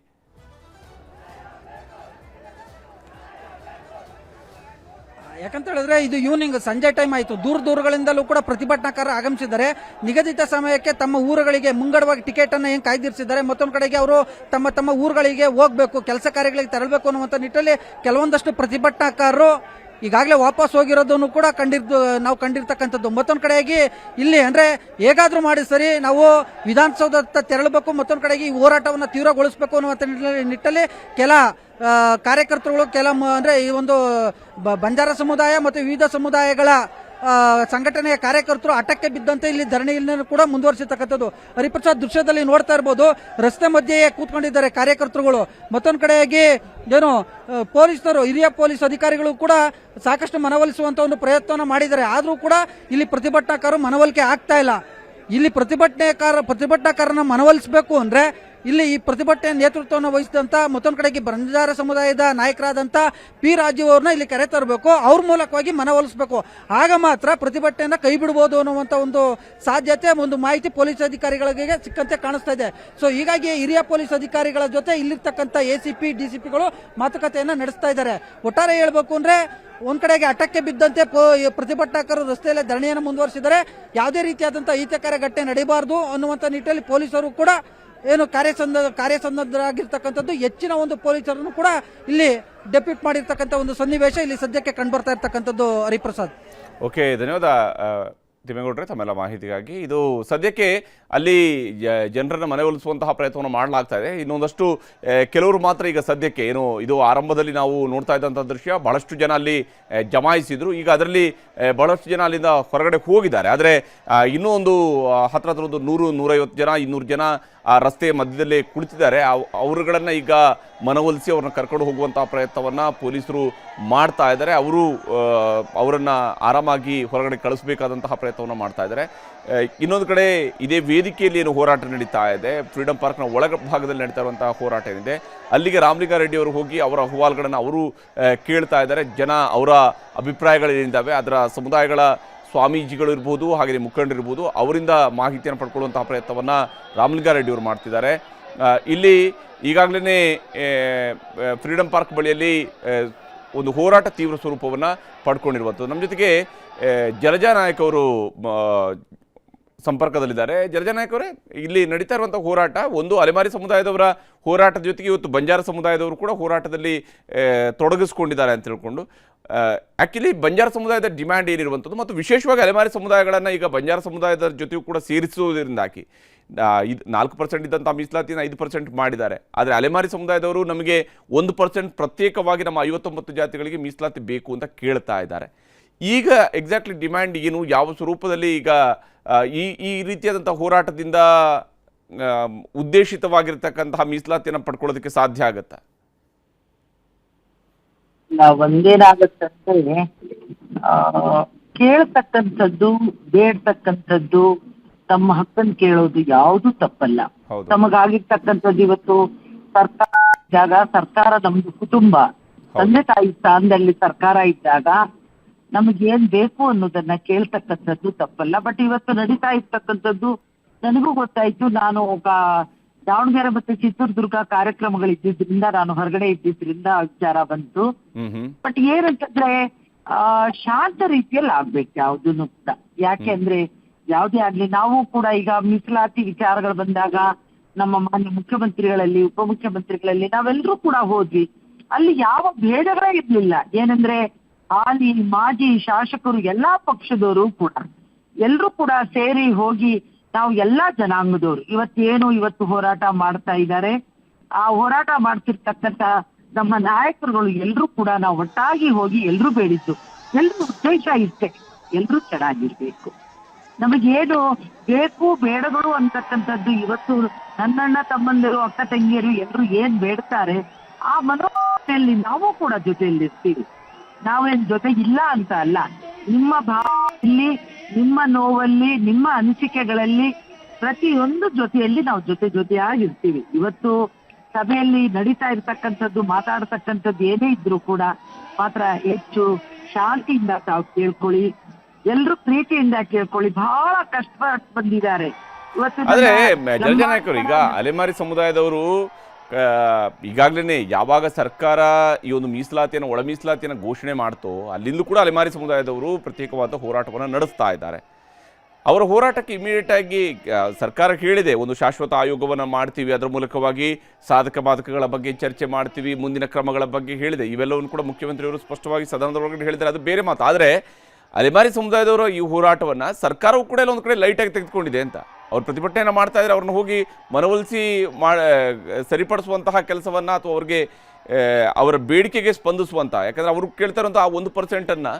ಯಾಕಂತ ಹೇಳಿದ್ರೆ ಇದು ಈವ್ನಿಂಗ್ ಸಂಜೆ ಟೈಮ್ ಆಯಿತು, ದೂರಗಳಿಂದಲೂ ಕೂಡ ಪ್ರತಿಭಟನಾಕಾರರು ಆಗಮಿಸಿದ್ದಾರೆ. ನಿಗದಿತ ಸಮಯಕ್ಕೆ ತಮ್ಮ ಊರುಗಳಿಗೆ ಮುಂಗಡವಾಗಿ ಟಿಕೆಟ್ ಅನ್ನು ಏನು ಕಾಯ್ದಿರಿಸಿದ್ದಾರೆ. ಮತ್ತೊಂದು ಕಡೆಗೆ ಅವರು ತಮ್ಮ ತಮ್ಮ ಊರುಗಳಿಗೆ ಹೋಗಬೇಕು, ಕೆಲಸ ಕಾರ್ಯಗಳಿಗೆ ತೆರಳಬೇಕು ಅನ್ನುವಂಥ ನಿಟ್ಟಲ್ಲಿ ಕೆಲವೊಂದಷ್ಟು ಪ್ರತಿಭಟನಾಕಾರರು ಈಗಾಗಲೇ ವಾಪಸ್ ಹೋಗಿರೋದನ್ನು ಕೂಡ ನಾವು ಕಂಡಿರ್ತಕ್ಕಂಥದ್ದು. ಮತ್ತೊಂದು ಕಡೆಯಾಗಿ ಇಲ್ಲಿ ಅಂದ್ರೆ ಹೇಗಾದ್ರೂ ಮಾಡಿ ಸರಿ ನಾವು ವಿಧಾನಸೌಧದತ್ತ ತೆರಳಬೇಕು, ಮತ್ತೊಂದು ಕಡೆಗೆ ಈ ಹೋರಾಟವನ್ನು ತೀವ್ರಗೊಳಿಸಬೇಕು ಅನ್ನುವಂಥ ನಿಟ್ಟಲ್ಲಿ ಕೆಲ ಕಾರ್ಯಕರ್ತರುಗಳು ಅಂದ್ರೆ ಈ ಒಂದು ಬಂಜಾರ ಸಮುದಾಯ ಮತ್ತು ವಿವಿಧ ಸಮುದಾಯಗಳ ಸಂಘಟನೆಯ ಕಾರ್ಯಕರ್ತರು ಹಠಕ್ಕೆ ಬಿದ್ದಂತೆ ಇಲ್ಲಿ ಧರಣಿಯನ್ನು ಕೂಡ ಮುಂದುವರಿಸಿರ್ತಕ್ಕಂಥದ್ದು. ಹರಿಪ್ರಸಾದ್ ದೃಶ್ಯದಲ್ಲಿ ನೋಡ್ತಾ ಇರಬಹುದು, ರಸ್ತೆ ಮಧ್ಯೆಯೇ ಕೂತ್ಕೊಂಡಿದ್ದಾರೆ ಕಾರ್ಯಕರ್ತರುಗಳು. ಮತ್ತೊಂದು ಕಡೆಯಾಗಿ ಏನು ಪೊಲೀಸರು, ಹಿರಿಯ ಪೊಲೀಸ್ ಅಧಿಕಾರಿಗಳು ಕೂಡ ಸಾಕಷ್ಟು ಮನವೊಲಿಸುವಂತ ಒಂದು ಪ್ರಯತ್ನವನ್ನು ಮಾಡಿದ್ದಾರೆ. ಆದರೂ ಕೂಡ ಇಲ್ಲಿ ಪ್ರತಿಭಟನಾಕಾರರು ಮನವೊಲಿಕೆ ಆಗ್ತಾ ಇಲ್ಲ. ಇಲ್ಲಿ ಪ್ರತಿಭಟನಾಕಾರನ ಮನವೊಲಿಸಬೇಕು ಅಂದ್ರೆ ಇಲ್ಲಿ ಈ ಪ್ರತಿಭಟನೆ ನೇತೃತ್ವವನ್ನು ವಹಿಸಿದಂತ ಮತ್ತೊಂದು ಕಡೆಗೆ ಬಂಜಾರ ಸಮುದಾಯದ ನಾಯಕರಾದಂತ P. ರಾಜು ಅವ್ರನ್ನ ಇಲ್ಲಿ ಕರೆ ತರಬೇಕು, ಅವ್ರ ಮೂಲಕವಾಗಿ ಮನವೊಲಿಸಬೇಕು. ಆಗ ಮಾತ್ರ ಪ್ರತಿಭಟನೆಯನ್ನ ಕೈ ಬಿಡಬಹುದು ಅನ್ನುವಂತ ಒಂದು ಸಾಧ್ಯತೆ, ಒಂದು ಮಾಹಿತಿ ಪೊಲೀಸ್ ಅಧಿಕಾರಿಗಳಿಗೆ ಸಿಕ್ಕಂತೆ ಕಾಣಿಸ್ತಾ ಇದೆ. ಸೊ ಹೀಗಾಗಿ ಹಿರಿಯ ಪೊಲೀಸ್ ಅಧಿಕಾರಿಗಳ ಜೊತೆ ಇಲ್ಲಿರ್ತಕ್ಕಂಥ ACP DCPಗಳು ಮಾತುಕತೆಯನ್ನ ನಡೆಸ್ತಾ ಇದ್ದಾರೆ. ಒಟ್ಟಾರೆ ಹೇಳ್ಬೇಕು ಅಂದ್ರೆ ಒಂದ್ ಕಡೆಗೆ ಹಠಕ್ಕೆ ಬಿದ್ದಂತೆ ಪ್ರತಿಭಟನಾಕಾರರು ರಸ್ತೆಯಲ್ಲಿ ಧರಣಿಯನ್ನು ಮುಂದುವರಿಸಿದರೆ ಯಾವುದೇ ರೀತಿಯಾದಂತಹ ಅಹಿತಕರ ಘಟನೆ ನಡೆಯಬಾರದು ಅನ್ನುವಂಥ ನಿಟ್ಟಲ್ಲಿ ಪೊಲೀಸರು ಕೂಡ ಏನು ಕಾರ್ಯಸನ್ನದ್ಧರಾಗಿರ್ತಕ್ಕಂಥದ್ದು. ಹೆಚ್ಚಿನ ಒಂದು ಪೊಲೀಸರನ್ನು ಕೂಡ ಇಲ್ಲಿ ಡೆಪ್ಯೂಟ್ ಮಾಡಿರ್ತಕ್ಕಂಥ ಒಂದು ಸನ್ನಿವೇಶ ಇಲ್ಲಿ ಸದ್ಯಕ್ಕೆ ಕಂಡುಬರ್ತಾ ಇರ್ತಕ್ಕಂಥದ್ದು. ಹರಿಪ್ರಸಾದ್, ಓಕೆ, ಧನ್ಯವಾದ ತಿಮ್ಮೇಗೌಡ್ರೆ ತಮ್ಮೆಲ್ಲ ಮಾಹಿತಿಗಾಗಿ. ಇದು ಸದ್ಯಕ್ಕೆ ಅಲ್ಲಿ ಜನರನ್ನ ಮನವೊಲಿಸುವಂತಹ ಪ್ರಯತ್ನವನ್ನು ಮಾಡಲಾಗ್ತಾ ಇದೆ. ಇನ್ನೊಂದಷ್ಟು ಕೆಲವರು ಮಾತ್ರ ಈಗ ಸದ್ಯಕ್ಕೆ ಏನು ಇದು ಆರಂಭದಲ್ಲಿ ನಾವು ನೋಡ್ತಾ ಇದ್ದಂಥ ದೃಶ್ಯ, ಬಹಳಷ್ಟು ಜನ ಅಲ್ಲಿ ಜಮಾಯಿಸಿದ್ರು. ಈಗ ಅದರಲ್ಲಿ ಬಹಳಷ್ಟು ಜನ ಅಲ್ಲಿಂದ ಹೊರಗಡೆ ಹೋಗಿದ್ದಾರೆ. ಆದರೆ ಇನ್ನೂ ಒಂದು ಹತ್ರ ಒಂದು 100-150 ಜನ 200 ಜನ ಆ ರಸ್ತೆ ಮಧ್ಯದಲ್ಲೇ ಕುಳಿತಿದ್ದಾರೆ. ಅವರುಗಳನ್ನು ಈಗ ಮನವೊಲಿಸಿ ಅವ್ರನ್ನ ಕರ್ಕೊಂಡು ಹೋಗುವಂತಹ ಪ್ರಯತ್ನವನ್ನ ಪೊಲೀಸರು ಮಾಡ್ತಾ ಇದ್ದಾರೆ. ಅವರನ್ನು ಆರಾಮಾಗಿ ಹೊರಗಡೆ ಕಳಿಸಬೇಕಾದಂತಹ ಪ್ರಯತ್ನವನ್ನು ಮಾಡ್ತಾ ಇದ್ದಾರೆ. ಇನ್ನೊಂದು ಕಡೆ ಇದೇ ವೇದಿಕೆಯಲ್ಲಿ ಏನು ಹೋರಾಟ ನಡೀತಾ ಇದೆ, ಫ್ರೀಡಂ ಪಾರ್ಕ್ನ ಒಳಗ ಭಾಗದಲ್ಲಿ ನಡೀತಾ ಇರುವಂತಹ ಹೋರಾಟ ಏನಿದೆ, ಅಲ್ಲಿಗೆ ರಾಮಲಿಂಗಾರೆಡ್ಡಿ ಅವರು ಹೋಗಿ ಅವರ ಅಹವಾಲುಗಳನ್ನು ಅವರು ಕೇಳ್ತಾ ಇದ್ದಾರೆ. ಜನ ಅವರ ಅಭಿಪ್ರಾಯಗಳೇನಿದ್ದಾವೆ, ಅದರ ಸಮುದಾಯಗಳ ಸ್ವಾಮೀಜಿಗಳು ಇರ್ಬೋದು, ಹಾಗೆ ಮುಖಂಡರಿರ್ಬೋದು, ಅವರಿಂದ ಮಾಹಿತಿಯನ್ನು ಪಡ್ಕೊಳ್ಳುವಂತಹ ಪ್ರಯತ್ನವನ್ನು ರಾಮಲಿಂಗಾರೆಡ್ಡಿ ಅವರು ಮಾಡ್ತಿದ್ದಾರೆ. ಇಲ್ಲಿ ಈಗಾಗಲೇ ಫ್ರೀಡಂ ಪಾರ್ಕ್ ಬಳಿಯಲ್ಲಿ ಒಂದು ಹೋರಾಟ ತೀವ್ರ ಸ್ವರೂಪವನ್ನು ಪಡ್ಕೊಂಡಿರುವಂಥದ್ದು. ನಮ್ಮ ಜೊತೆಗೆ ಜಲಜಾ ನಾಯಕ್ ಅವರು ಸಂಪರ್ಕದಲ್ಲಿದ್ದಾರೆ. ಜಲಜಾ ನಾಯಕ್ ಅವರೇ, ಇಲ್ಲಿ ನಡೀತಾ ಇರುವಂಥ ಹೋರಾಟ ಒಂದು ಅಲೆಮಾರಿ ಸಮುದಾಯದವರ ಹೋರಾಟದ ಜೊತೆಗೆ ಇವತ್ತು ಬಂಜಾರ ಸಮುದಾಯದವರು ಕೂಡ ಹೋರಾಟದಲ್ಲಿ ತೊಡಗಿಸ್ಕೊಂಡಿದ್ದಾರೆ ಅಂತ ಹೇಳ್ಕೊಂಡು, ಆ್ಯಕ್ಚುಲಿ ಬಂಜಾರ ಸಮುದಾಯದ ಡಿಮ್ಯಾಂಡ್ ಏನಿರುವಂಥದ್ದು ಮತ್ತು ವಿಶೇಷವಾಗಿ ಅಲೆಮಾರಿ ಸಮುದಾಯಗಳನ್ನು ಈಗ ಬಂಜಾರ ಸಮುದಾಯದ ಜೊತೆಗೂ ಕೂಡ ಸೇರಿಸುವುದರಿಂದಾಗಿ 4% ಇದ್ದಂಥ ಮೀಸಲಾತಿನ 5% ಮಾಡಿದ್ದಾರೆ. ಆದರೆ ಅಲೆಮಾರಿ ಸಮುದಾಯದವರು ನಮಗೆ 1% ಪ್ರತ್ಯೇಕವಾಗಿ ನಮ್ಮ 59 ಜಾತಿಗಳಿಗೆ ಮೀಸಲಾತಿ ಬೇಕು ಅಂತ ಕೇಳ್ತಾ ಇದ್ದಾರೆ. ಈಗ ಎಕ್ಸಾಕ್ಟ್ಲಿ ಡಿಮ್ಯಾಂಡ್ ಏನು, ಯಾವ ಸ್ವರೂಪದಲ್ಲಿ ಈಗ ಈ ರೀತಿಯಾದಂಥ ಹೋರಾಟದಿಂದ ಉದ್ದೇಶಿತವಾಗಿರ್ತಕ್ಕಂತಹ ಮೀಸಲಾತಿಯನ್ನು ಪಡ್ಕೊಳ್ಳೋದಕ್ಕೆ ಸಾಧ್ಯ ಆಗತ್ತಾ? ಒಂದೇನಾಗತ್ತಂದ್ರೆ ಕೇಳ್ತಕ್ಕಂಥದ್ದು ಬೇಡ್ತಕ್ಕಂಥದ್ದು ತಮ್ಮ ಹಕ್ಕನ್ನು ಕೇಳೋದು ಯಾವುದು ತಪ್ಪಲ್ಲ. ತಮಗಾಗಿರ್ತಕ್ಕಂಥದ್ದು ಇವತ್ತು ಸರ್ಕಾರ ನಮ್ದು ಕುಟುಂಬ, ತಂದೆ ತಾಯಿ ಸ್ಥಾನದಲ್ಲಿ ಸರ್ಕಾರ ಇದ್ದಾಗ ನಮಗೇನ್ ಬೇಕು ಅನ್ನೋದನ್ನ ಕೇಳ್ತಕ್ಕಂಥದ್ದು ತಪ್ಪಲ್ಲ. ಬಟ್ ಇವತ್ತು ನಡೀತಾ ಇರ್ತಕ್ಕಂಥದ್ದು ನನಗೂ ಗೊತ್ತಾಯ್ತು. ನಾನು ದಾವಣಗೆರೆ ಮತ್ತೆ ಚಿತ್ರದುರ್ಗ ಕಾರ್ಯಕ್ರಮಗಳಿದ್ದಿದ್ರಿಂದ ನಾನು ಹೊರಗಡೆ ಇದ್ದಿದ್ರಿಂದ ವಿಚಾರ ಬಂತು. ಬಟ್ ಏನಂತಂದ್ರೆ ಶಾಂತ ರೀತಿಯಲ್ಲಿ ಆಗ್ಬೇಕು ಯಾವುದನ್ನು ಕೂಡ. ಯಾಕೆಂದ್ರೆ ಯಾವುದೇ ಆಗ್ಲಿ ನಾವು ಕೂಡ ಈಗ ಮೀಸಲಾತಿ ವಿಚಾರಗಳು ಬಂದಾಗ ನಮ್ಮ ಮಾನ್ಯ ಮುಖ್ಯಮಂತ್ರಿಗಳಲ್ಲಿ ಉಪಮುಖ್ಯಮಂತ್ರಿಗಳಲ್ಲಿ ನಾವೆಲ್ಲರೂ ಕೂಡ ಹೋದ್ವಿ. ಅಲ್ಲಿ ಯಾವ ಭೇದಗಳೇ ಇರ್ಲಿಲ್ಲ. ಏನಂದ್ರೆ ಹಾಲಿ ಮಾಜಿ ಶಾಸಕರು ಎಲ್ಲಾ ಪಕ್ಷದವರು ಕೂಡ ಎಲ್ರೂ ಕೂಡ ಸೇರಿ ಹೋಗಿ ನಾವು ಎಲ್ಲಾ ಜನಾಂಗದವರು ಇವತ್ತು ಹೋರಾಟ ಮಾಡ್ತಾ ಇದ್ದಾರೆ. ಆ ಹೋರಾಟ ಮಾಡ್ತಿರ್ತಕ್ಕಂಥ ನಮ್ಮ ನಾಯಕರುಗಳು ಎಲ್ರೂ ಕೂಡ ನಾವು ಒಟ್ಟಾಗಿ ಹೋಗಿ ಎಲ್ರೂ ಬೇಡಿದ್ದು ಎಲ್ರೂ ಉದ್ದೇಶ ಇಷ್ಟೇ, ಎಲ್ರೂ ಚೆನ್ನಾಗಿರ್ಬೇಕು. ನಮಗೇನು ಬೇಕು ಬೇಡಗಳು ಅಂತಕ್ಕಂಥದ್ದು ಇವತ್ತು ನನ್ನಣ್ಣ ತಮ್ಮಂದಿರು ಅಕ್ಕ ತಂಗಿಯರು ಎಲ್ರು ಏನ್ ಬೇಡ್ತಾರೆ ಆ ಮನೋಭಾವನೆಯಲ್ಲಿ ನಾವು ಕೂಡ ಜೊತೆಯಲ್ಲಿರ್ತೀವಿ. ನಾವೇನ್ ಜೊತೆ ಇಲ್ಲ ಅಂತ ಅಲ್ಲ, ನಿಮ್ಮ ಭಾವನೆಯಲ್ಲಿ ನಿಮ್ಮ ನೋವಲ್ಲಿ ನಿಮ್ಮ ಅನಿಸಿಕೆಗಳಲ್ಲಿ ಪ್ರತಿಯೊಂದು ಜೊತೆಯಲ್ಲಿ ನಾವು ಜೊತೆಯಾಗಿರ್ತೀವಿ. ಇವತ್ತು ಸಭೆಯಲ್ಲಿ ನಡೀತಾ ಇರ್ತಕ್ಕಂಥದ್ದು ಮಾತಾಡ್ತಕ್ಕಂಥದ್ದು ಏನೇ ಇದ್ರು ಕೂಡ ಮಾತ್ರ ಹೆಚ್ಚು ಶಾಂತಿಯಿಂದ ತಾವು ಕೇಳ್ಕೊಳ್ಳಿ, ಎಲ್ರು ಪ್ರೀತಿಯಿಂದ ಕೇಳ್ಕೊಳ್ಳಿ. ಬಹಳ ಕಷ್ಟಪಟ್ಟು ಬಂದಿದ್ದಾರೆ ಇವತ್ತು. ಆದ್ರೆ ಜಲಜನಾಯಕರು ಈಗ ಅಲೆಮಾರಿ ಸಮುದಾಯದವರು ಈಗಾಗಲೇ ಯಾವಾಗ ಸರ್ಕಾರ ಈ ಒಂದು ಮೀಸಲಾತಿಯನ್ನು ಒಳ ಮೀಸಲಾತಿಯನ್ನು ಘೋಷಣೆ ಮಾಡ್ತೋ ಅಲ್ಲಿಂದಲೂ ಕೂಡ ಅಲೆಮಾರಿ ಸಮುದಾಯದವರು ಪ್ರತ್ಯೇಕವಾದ ಹೋರಾಟವನ್ನು ನಡೆಸ್ತಾ ಇದ್ದಾರೆ. ಅವರ ಹೋರಾಟಕ್ಕೆ ಇಮಿಡಿಯೇಟ್ ಆಗಿ ಸರ್ಕಾರ ಹೇಳಿದೆ, ಒಂದು ಶಾಶ್ವತ ಆಯೋಗವನ್ನು ಮಾಡ್ತೀವಿ, ಅದರ ಮೂಲಕವಾಗಿ ಸಾಧಕ ಬಾಧಕಗಳ ಬಗ್ಗೆ ಚರ್ಚೆ ಮಾಡ್ತೀವಿ, ಮುಂದಿನ ಕ್ರಮಗಳ ಬಗ್ಗೆ ಹೇಳಿದೆ. ಇವೆಲ್ಲವನ್ನು ಕೂಡ ಮುಖ್ಯಮಂತ್ರಿಯವರು ಸ್ಪಷ್ಟವಾಗಿ ಸದನದೊಳಗಡೆ ಹೇಳಿದ್ದಾರೆ. ಅದು ಬೇರೆ ಮಾತು. ಆದರೆ ಅಲೆಮಾರಿ ಸಮುದಾಯದವರ ಈ ಹೋರಾಟವನ್ನು ಸರ್ಕಾರವು ಕೂಡ ಒಂದು ಕಡೆ ಲೈಟಾಗಿ ತೆಗೆದುಕೊಂಡಿದೆ ಅಂತ ಅವ್ರು ಪ್ರತಿಭಟನೆಯನ್ನು ಮಾಡ್ತಾ ಇದ್ದಾರೆ. ಅವ್ರನ್ನ ಹೋಗಿ ಮನವೊಲಿಸಿ ಸರಿಪಡಿಸುವಂತಹ ಕೆಲಸವನ್ನು ಅಥವಾ ಅವ್ರಿಗೆ ಅವರ ಬೇಡಿಕೆಗೆ ಸ್ಪಂದಿಸುವಂಥ, ಯಾಕಂದರೆ ಅವರು ಕೇಳ್ತಾ ಇರುವಂಥ ಆ 1%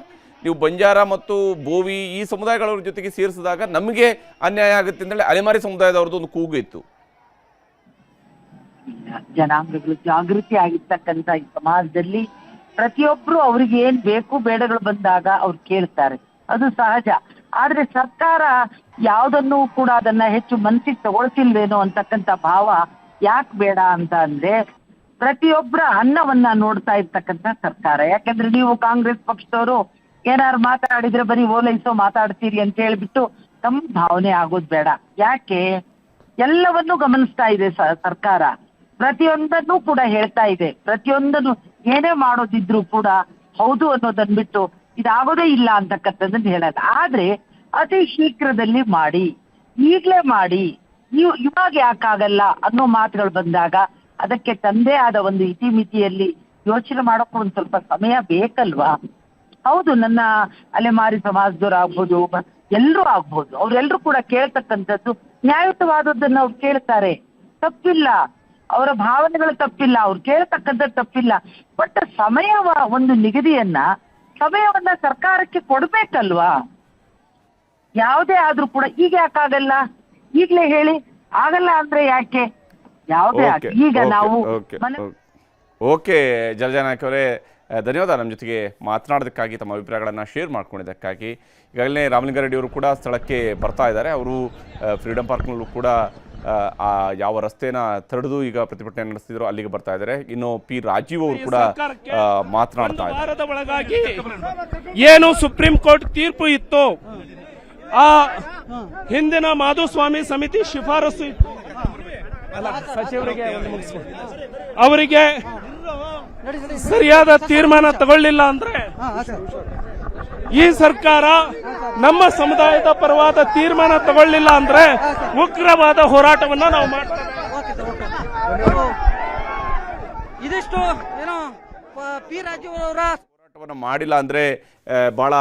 ನೀವು ಬಂಜಾರ ಮತ್ತು ಬೋವಿ ಈ ಸಮುದಾಯಗಳವ್ರ ಜೊತೆಗೆ ಸೇರಿಸಿದಾಗ ನಮಗೆ ಅನ್ಯಾಯ ಆಗುತ್ತೆ ಅಂತೇಳಿ ಅಲೆಮಾರಿ ಸಮುದಾಯದವ್ರದ್ದು ಒಂದು ಕೂಗು ಇತ್ತು. ಜನಾಂಗಗಳು ಜಾಗೃತಿ ಆಗಿರ್ತಕ್ಕಂಥ ಈ ಸಮಾಜದಲ್ಲಿ ಪ್ರತಿಯೊಬ್ರು ಅವ್ರಿಗೆ ಏನ್ ಬೇಕು ಬೇಡಗಳು ಬಂದಾಗ ಅವ್ರು ಕೇಳ್ತಾರೆ, ಅದು ಸಹಜ. ಆದ್ರೆ ಸರ್ಕಾರ ಯಾವ್ದನ್ನು ಕೂಡ ಅದನ್ನ ಹೆಚ್ಚು ಮನಸ್ಸಿಗೆ ತಗೊಳ್ತಿಲ್ವೇನೋ ಅಂತಕ್ಕಂಥ ಭಾವ ಯಾಕೆ ಬೇಡ ಅಂತ ಅಂದ್ರೆ ಪ್ರತಿಯೊಬ್ಬರ ಅನ್ನವನ್ನ ನೋಡ್ತಾ ಇರ್ತಕ್ಕಂಥ ಸರ್ಕಾರ. ಯಾಕಂದ್ರೆ ನೀವು ಕಾಂಗ್ರೆಸ್ ಪಕ್ಷದವರು ಏನಾರು ಮಾತಾಡಿದ್ರೆ ಬರೀ ಓಲೈಸೋ ಮಾತಾಡ್ತೀರಿ ಅಂತ ಹೇಳ್ಬಿಟ್ಟು ತಮ್ಮ ಭಾವನೆ ಆಗೋದ್ ಬೇಡ. ಯಾಕೆ ಎಲ್ಲವನ್ನೂ ಗಮನಿಸ್ತಾ ಇದೆ ಸರ್ಕಾರ, ಪ್ರತಿಯೊಂದನ್ನು ಕೂಡ ಹೇಳ್ತಾ ಇದೆ. ಪ್ರತಿಯೊಂದನ್ನು ಏನೇ ಮಾಡೋದಿದ್ರು ಕೂಡ ಹೌದು ಅನ್ನೋದನ್ ಬಿಟ್ಟು ಇದಾಗೋದೇ ಇಲ್ಲ ಅಂತಕ್ಕಂಥದ್ದನ್ನ ಹೇಳೋದು. ಆದ್ರೆ ಅತಿ ಶೀಘ್ರದಲ್ಲಿ ಮಾಡಿ, ಈಗ್ಲೇ ಮಾಡಿ, ಇವಾಗ ಯಾಕಾಗಲ್ಲ ಅನ್ನೋ ಮಾತುಗಳು ಬಂದಾಗ ಅದಕ್ಕೆ ತಂದೇ ಆದ ಒಂದು ಇತಿಮಿತಿಯಲ್ಲಿ ಯೋಚನೆ ಮಾಡೋಕೆ ಒಂದ್ ಸ್ವಲ್ಪ ಸಮಯ ಬೇಕಲ್ವಾ? ಹೌದು, ನನ್ನ ಅಲೆಮಾರಿ ಸಮಾಜದವ್ರು ಆಗ್ಬೋದು, ಎಲ್ರೂ ಆಗ್ಬೋದು, ಅವ್ರೆಲ್ರೂ ಕೂಡ ಕೇಳ್ತಕ್ಕಂಥದ್ದು ನ್ಯಾಯಯುತವಾದದ್ದನ್ನ ಅವ್ರು ಕೇಳ್ತಾರೆ, ತಪ್ಪಿಲ್ಲ. ಅವರ ಭಾವನೆಗಳು ತಪ್ಪಿಲ್ಲ, ಅವ್ರು ಕೇಳ್ತಕ್ಕಂಥದ್ದು ತಪ್ಪಿಲ್ಲ. ಬಟ್ ಒಂದು ನಿಗದಿಯನ್ನ ಸಮಯವನ್ನ ಸರ್ಕಾರಕ್ಕೆ ಕೊಡ್ಬೇಕಲ್ವಾ? ಯಾವುದೇ ಆದ್ರೂ ಕೂಡ ಈಗ ಯಾಕಾಗಲ್ಲ, ಈಗ್ಲೇ ಹೇಳಿ. ಆಗಲ್ಲ ಅಂದ್ರೆ ಯಾಕೆ? ಯಾವುದೇ ಈಗ ನಾವು ಓಕೆ ಜಲಜನಾಯಕ್ ಅವರೇ, ಧನ್ಯವಾದ ನಮ್ಮ ಜೊತೆಗೆ ಮಾತನಾಡೋದಕ್ಕಾಗಿ, ತಮ್ಮ ಅಭಿಪ್ರಾಯಗಳನ್ನು ಶೇರ್ ಮಾಡ್ಕೊಂಡಿದ್ದಕ್ಕಾಗಿ. ಈಗಾಗಲೇ ರಾಮಲಿಂಗಾರೆಡ್ಡಿ ಅವರು ಕೂಡ ಸ್ಥಳಕ್ಕೆ ಬರ್ತಾ ಇದ್ದಾರೆ. ಅವರು ಫ್ರೀಡಂ ಪಾರ್ಕ್ನಲ್ಲೂ ಕೂಡ ಯಾವ ರಸ್ತೆನ ತಡೆದು ಈಗ ಪ್ರತಿಭಟನೆ ನಡೆಸ್ತಿದ್ರು ಅಲ್ಲಿಗೆ ಬರ್ತಾ ಇದ್ದಾರೆ. ಇನ್ನು ಪಿ ರಾಜೀವ್ ಅವರು ಕೂಡ ಮಾತನಾಡ್ತಾ ಇದ್ದಾರೆ. ಏನು ಸುಪ್ರೀಂ ಕೋರ್ಟ್ ತೀರ್ಪು ಇತ್ತು, ಆ ಹಿಂದಿನ ಮಾಧುಸ್ವಾಮಿ ಸಮಿತಿ ಶಿಫಾರಸು ಇತ್ತು, ಸಚಿವರಿಗೆ ಅವರಿಗೆ ಸರಿಯಾದ ತೀರ್ಮಾನ ತಗೊಳ್ಳಿಲ್ಲ ಅಂದ್ರೆ ಈ ಸರ್ಕಾರ ನಮ್ಮ ಸಮುದಾಯದ ಪರವಾದ ತೀರ್ಮಾನ ತಗೊಳ್ಳಿಲ್ಲ ಅಂದ್ರೆ ಉಗ್ರವಾದ ಹೋರಾಟವನ್ನ ನಾವು ಮಾಡ್ತೇವೆ. ಇದಿಷ್ಟು ಏನೋ ಪಿ ರಾಜೀವ್ ಅವರ ಹೋರಾಟವನ್ನು ಮಾಡಿಲ್ಲ ಅಂದ್ರೆ ಬಹಳ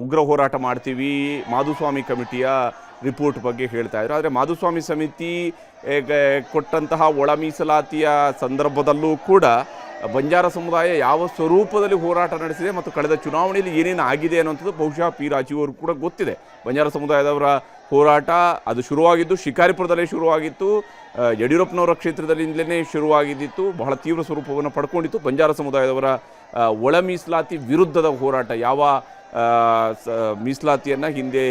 ಉಗ್ರ ಹೋರಾಟ ಮಾಡ್ತೀವಿ ಮಾಧುಸ್ವಾಮಿ ಕಮಿಟಿಯ ರಿಪೋರ್ಟ್ ಬಗ್ಗೆ ಹೇಳ್ತಾ ಇದ್ರು. ಆದರೆ ಮಾಧುಸ್ವಾಮಿ ಸಮಿತಿ ಕೊಟ್ಟಂತಹ ಒಳ ಮೀಸಲಾತಿಯ ಸಂದರ್ಭದಲ್ಲೂ ಕೂಡ ಬಂಜಾರ ಸಮುದಾಯ ಯಾವ ಸ್ವರೂಪದಲ್ಲಿ ಹೋರಾಟ ನಡೆಸಿದೆ ಮತ್ತು ಕಳೆದ ಚುನಾವಣೆಯಲ್ಲಿ ಏನೇನು ಆಗಿದೆ ಅನ್ನುವಂಥದ್ದು ಬಹುಶಃ ಪಿ ರಾಜೀವ್ ಅವರು ಕೂಡ ಗೊತ್ತಿದೆ. ಬಂಜಾರ ಸಮುದಾಯದವರ ಹೋರಾಟ ಅದು ಶುರುವಾಗಿದ್ದು ಶಿಕಾರಿಪುರದಲ್ಲೇ ಶುರುವಾಗಿತ್ತು, ಯಡಿಯೂರಪ್ಪನವರ ಕ್ಷೇತ್ರದಲ್ಲಿಂದಲೇ ಶುರುವಾಗಿದ್ದಿತ್ತು, ಬಹಳ ತೀವ್ರ ಸ್ವರೂಪವನ್ನು ಪಡ್ಕೊಂಡಿತ್ತು. ಬಂಜಾರ ಸಮುದಾಯದವರ ಒಳ ಮೀಸಲಾತಿ ವಿರುದ್ಧದ ಹೋರಾಟ, ಯಾವ ಮೀಸಲಾತಿಯನ್ನು ಹಿಂದೆ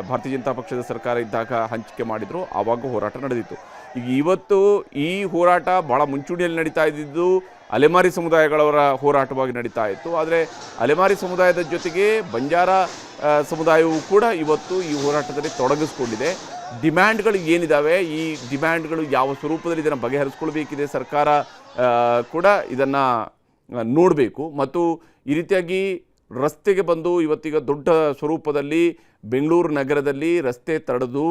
ಭಾರತೀಯ ಜನತಾ ಪಕ್ಷದ ಸರ್ಕಾರ ಇದ್ದಾಗ ಹಂಚಿಕೆ ಮಾಡಿದ್ರು ಆವಾಗ ಹೋರಾಟ ನಡೆದಿತ್ತು. ಈಗ ಇವತ್ತು ಈ ಹೋರಾಟ ಭಾಳ ಮುಂಚೂಣಿಯಲ್ಲಿ ನಡೀತಾ ಇದ್ದಿದ್ದು ಅಲೆಮಾರಿ ಸಮುದಾಯಗಳವರ ಹೋರಾಟವಾಗಿ ನಡೀತಾ ಇತ್ತು. ಆದರೆ ಅಲೆಮಾರಿ ಸಮುದಾಯದ ಜೊತೆಗೆ ಬಂಜಾರ ಸಮುದಾಯವು ಕೂಡ ಇವತ್ತು ಈ ಹೋರಾಟದಲ್ಲಿ ತೊಡಗಿಸ್ಕೊಂಡಿದೆ. ಡಿಮ್ಯಾಂಡ್ಗಳು ಏನಿದ್ದಾವೆ, ಈ ಡಿಮ್ಯಾಂಡ್ಗಳು ಯಾವ ಸ್ವರೂಪದಲ್ಲಿ ಇದನ್ನು ಬಗೆಹರಿಸ್ಕೊಳ್ಬೇಕಿದೆ, ಸರ್ಕಾರ ಕೂಡ ಇದನ್ನು ನೋಡಬೇಕು. ಮತ್ತು ಈ ರೀತಿಯಾಗಿ ರಸ್ತೆಗೆ ಬಂದು ಇವತ್ತೀಗ ದೊಡ್ಡ ಸ್ವರೂಪದಲ್ಲಿ ಬೆಂಗಳೂರು ನಗರದಲ್ಲಿ ರಸ್ತೆ ತಡೆದು,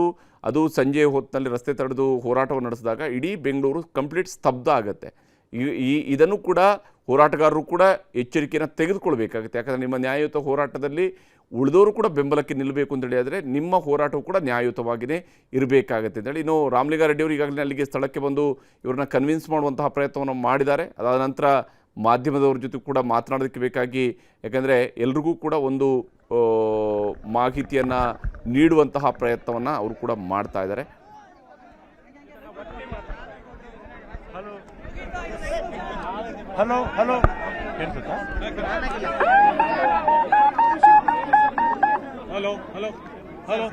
ಅದು ಸಂಜೆ ಹೊತ್ತಿನಲ್ಲಿ ರಸ್ತೆ ತಡೆದು ಹೋರಾಟವನ್ನು ನಡೆಸಿದಾಗ ಇಡೀ ಬೆಂಗಳೂರು ಕಂಪ್ಲೀಟ್ ಸ್ತಬ್ಧ ಆಗುತ್ತೆ. ಇದನ್ನು ಕೂಡ ಹೋರಾಟಗಾರರು ಕೂಡ ಎಚ್ಚರಿಕೆಯನ್ನು ತೆಗೆದುಕೊಳ್ಬೇಕಾಗುತ್ತೆ. ಯಾಕಂದರೆ ನಿಮ್ಮ ನ್ಯಾಯಯುತ ಹೋರಾಟದಲ್ಲಿ ಉಳಿದವರು ಕೂಡ ಬೆಂಬಲಕ್ಕೆ ನಿಲ್ಲಬೇಕು ಅಂತೇಳಿ ಆದರೆ ನಿಮ್ಮ ಹೋರಾಟವು ಕೂಡ ನ್ಯಾಯಯುತವಾಗಿಯೇ ಇರಬೇಕಾಗತ್ತೆ ಅಂತೇಳಿ. ಇನ್ನು ರಾಮಲಿಂಗಾರೆಡ್ಡಿ ಅವರು ಈಗಾಗಲೇ ಅಲ್ಲಿಗೆ ಸ್ಥಳಕ್ಕೆ ಬಂದು ಇವ್ರನ್ನ ಕನ್ವಿನ್ಸ್ ಮಾಡುವಂತಹ ಪ್ರಯತ್ನವನ್ನು ಮಾಡಿದ್ದಾರೆ. ಅದಾದ ನಂತರ ಮಾಧ್ಯಮದವ್ರ ಜೊತೆ ಕೂಡ ಮಾತನಾಡೋದಕ್ಕೆ ಬೇಕಾಗಿ, ಯಾಕಂದರೆ ಎಲ್ರಿಗೂ ಕೂಡ ಒಂದು ಮಾಹಿತಿಯನ್ನು ನೀಡುವಂತಹ ಪ್ರಯತ್ನವನ್ನು ಅವರು ಕೂಡ ಮಾಡ್ತಾ ಇದ್ದಾರೆ. Hello hello hello hello hello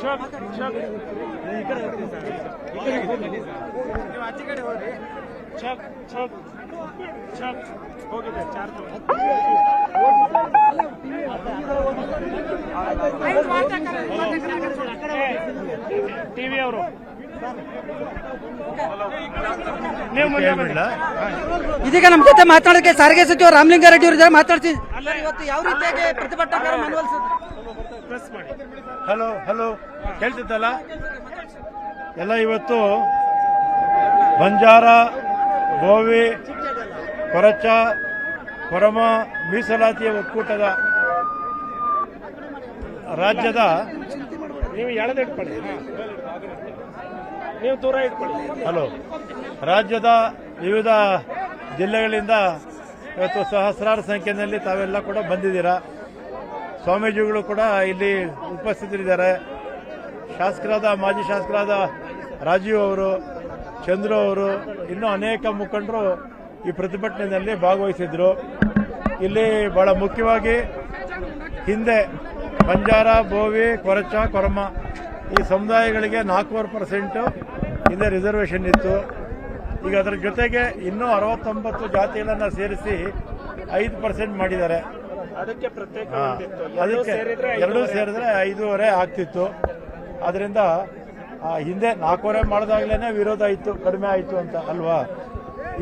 check check check check check ಹೋಗಿದೆ 4 ಟಿವಿ ಅವರು ಇದೀಗ ನಮ್ಮ ಜೊತೆ ಮಾತನಾಡಕ್ಕೆ ಸಾರಿಗೆ ಸಚಿವ ರಾಮಲಿಂಗಾರೆಡ್ಡಿ ಅವರು ಇದ್ದಾರೆ. ಮಾತಾಡ್ತೀನಿ. ಇವತ್ತು ಯಾವ ರೀತಿಯಾಗಿ ಪ್ರತಿಭಟನೆ ಮನವೊಲಿಸಿದ್ರು? ಹಲೋ ಹಲೋ ಕೇಳ್ತಿದ್ದಲ್ಲ ಎಲ್ಲ. ಇವತ್ತು ಬಂಜಾರ, ಬೋವಿ, ಕೊರಚ, ಕೊರಮ ಮೀಸಲಾತಿಯ ಒಕ್ಕೂಟದ ರಾಜ್ಯದ, ನೀವು ಎಳೆದಿಟ್ಕೊಳ್ಳಿ, ನೀವು ದೂರ ಇಟ್ಕೊಳ್ಳಿ. ಹಲೋ, ರಾಜ್ಯದ ವಿವಿಧ ಜಿಲ್ಲೆಗಳಿಂದ ಇವತ್ತು ಸಹಸ್ರಾರು ಸಂಖ್ಯೆಯಲ್ಲಿ ತಾವೆಲ್ಲ ಕೂಡ ಬಂದಿದ್ದೀರಾ. ಸ್ವಾಮೀಜಿಗಳು ಕೂಡ ಇಲ್ಲಿ ಉಪಸ್ಥಿತರಿದ್ದಾರೆ. ಮಾಜಿ ಶಾಸಕರಾದ ರಾಜೀವ್ ಅವರು, ಚಂದ್ರು ಅವರು, ಇನ್ನೂ ಅನೇಕ ಮುಖಂಡರು ಈ ಪ್ರತಿಭಟನೆಯಲ್ಲಿ ಭಾಗವಹಿಸಿದ್ರು. ಇಲ್ಲಿ ಬಹಳ ಮುಖ್ಯವಾಗಿ ಹಿಂದೆ ಬಂಜಾರ, ಬೋವಿ, ಕೊರಚ, ಕೊರಮ ಈ ಸಮುದಾಯಗಳಿಗೆ 4% ಹಿಂದೆ ರಿಸರ್ವೇಷನ್ ಇತ್ತು. ಈಗ ಅದರ ಜೊತೆಗೆ ಇನ್ನೂ 69 ಜಾತಿಗಳನ್ನು ಸೇರಿಸಿ 5% ಮಾಡಿದ್ದಾರೆ. ಅದಕ್ಕೆ ಪ್ರತ್ಯೇಕ ಅದಕ್ಕೆ ಎರಡೂ ಸೇರಿದ್ರೆ 5.5 ಆಗ್ತಿತ್ತು. ಅದರಿಂದ ಹಿಂದೆ 4.5 ಮಾಡಿದಾಗಲೇ ವಿರೋಧ ಇತ್ತು, ಕಡಿಮೆ ಆಯಿತು ಅಂತ ಅಲ್ವಾ.